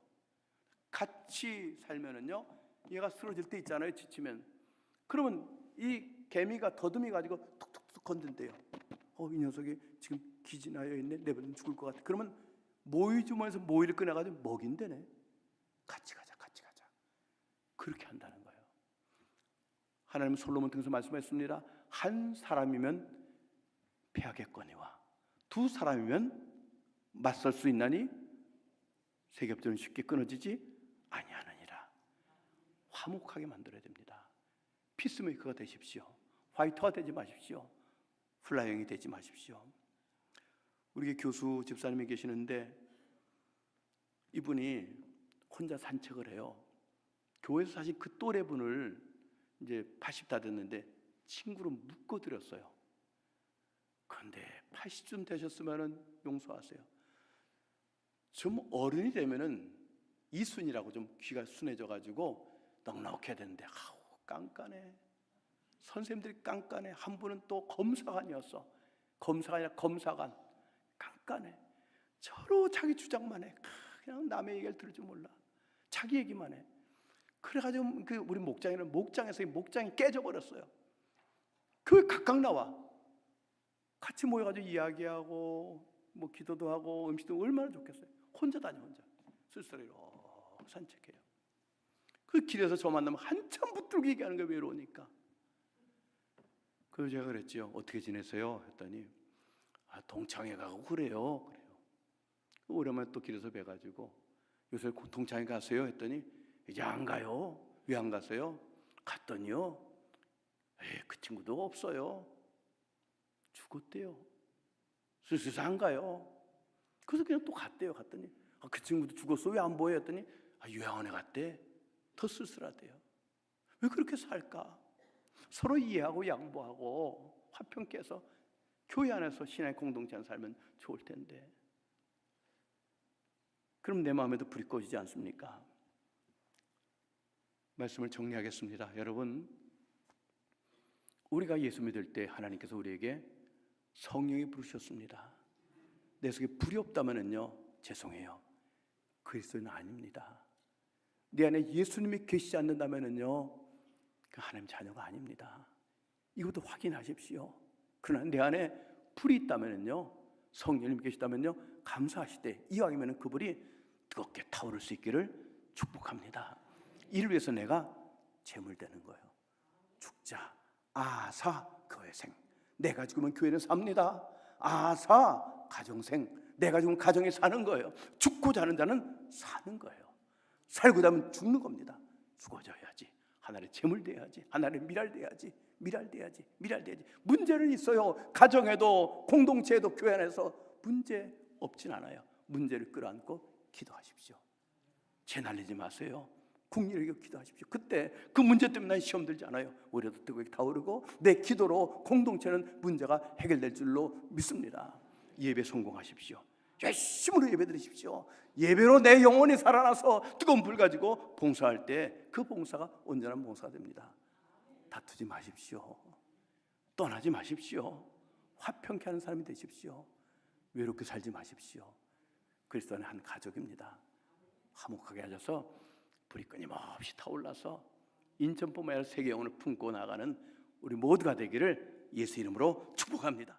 Speaker 1: 같이 살면은요, 얘가 쓰러질 때 있잖아요, 지치면. 그러면 이 개미가 더듬이 가지고 툭툭툭 건든대요. 이 녀석이 지금 기진하여 있네, 내버리면 죽을 것 같아. 그러면 모이 주머니에서 모이를 꺼내가지고 먹인대네. 같이 가자, 같이 가자. 그렇게 한다는 거예요. 하나님은 솔로몬 통해서 말씀하셨습니다. 한 사람이면 패하겠거니와 두 사람이면 맞설 수 있나니 세 겹들은 쉽게 끊어지지 아니하느니라. 화목하게 만들어야 됩니다. 피스메이커가 되십시오. 화이터가 되지 마십시오. 플라잉이 되지 마십시오. 우리 교수 집사님이 계시는데 이분이 혼자 산책을 해요. 교회에서 사실 그 또래분을 이제 80 다 됐는데 친구로 묶어드렸어요. 그런데 80쯤 되셨으면 용서하세요. 좀 어른이 되면은 이순이라고 좀 귀가 순해져가지고 넉넉해야 되는데 깐깐해. 선생님들이 깐깐해. 한 분은 또 검사관이었어. 검사가 아니라 검사관. 깐깐해. 서로 자기 주장만 해. 그냥 남의 얘기를 들을 줄 몰라. 자기 얘기만 해. 그래가지고 우리 목장에는 목장에서 목장이 깨져버렸어요. 교회 각각 나와. 같이 모여가지고 이야기하고 뭐 기도도 하고 음식도 얼마나 좋겠어요. 혼자 다녀 혼자. 쓸쓸히로 산책해요. 그 길에서 저 만나면 한참 붙들고 얘기하는 거예요. 외로우니까. 그래서 제가 그랬지요. 어떻게 지내세요? 했더니 동창회 가고 그래요. 오랜만에 또 길에서 뵈가지고 요새 동창회 가세요? 했더니 이제 안 가요. 왜 안 가세요? 갔더니요, 그 친구도 없어요. 죽었대요. 슬슬 안 가요. 그래서 그냥 또 갔대요. 갔더니 그 친구도 죽었어. 왜 안 보여? 했더니 요양원에 갔대. 더 쓸쓸하대요. 왜 그렇게 살까? 서로 이해하고 양보하고 화평 깨서 교회 안에서 신앙의 공동체 안에 살면 좋을 텐데. 그럼 내 마음에도 불이 꺼지지 않습니까? 말씀을 정리하겠습니다. 여러분, 우리가 예수 믿을 때 하나님께서 우리에게 성령이 부르셨습니다. 내 속에 불이 없다면요, 죄송해요, 그리스도는 아닙니다. 내 안에 예수님이 계시지 않는다면요, 그 하나님 자녀가 아닙니다. 이것도 확인하십시오. 그러나 내 안에 불이 있다면요, 성령님이 계시다면요, 감사하시되 이왕이면 그 불이 뜨겁게 타오를 수 있기를 축복합니다. 이를 위해서 내가 제물되는 거예요. 죽자 아사 교회생. 내가 죽으면 교회는 삽니다. 아사 가정생. 내가 죽으면 가정이 사는 거예요. 죽고자 하는 자는 사는 거예요. 살고자 하면 죽는 겁니다. 죽어져야지. 하나님의 제물돼야지. 하나님의 미랄돼야지. 미랄돼야지. 미랄돼야지. 문제는 있어요. 가정에도 공동체에도 교회 안에서 문제 없진 않아요. 문제를 끌어안고 기도하십시오. 죄 날리지 마세요. 국리에게 기도하십시오. 그때 그 문제 때문에 시험 들지 않아요. 오히려 더 뜨겁게 타오르고 내 기도로 공동체는 문제가 해결될 줄로 믿습니다. 예배 성공하십시오. 열심으로 예배 드리십시오. 예배로 내 영혼이 살아나서 뜨거운 불 가지고 봉사할 때 그 봉사가 온전한 봉사가 됩니다. 다투지 마십시오. 떠나지 마십시오. 화평케 하는 사람이 되십시오. 외롭게 살지 마십시오. 그리스도는 한 가족입니다. 화목하게 하셔서 불이 끊임없이 타올라서 인천뿐만 아니라 세계 영혼을 품고 나가는 우리 모두가 되기를 예수 이름으로 축복합니다.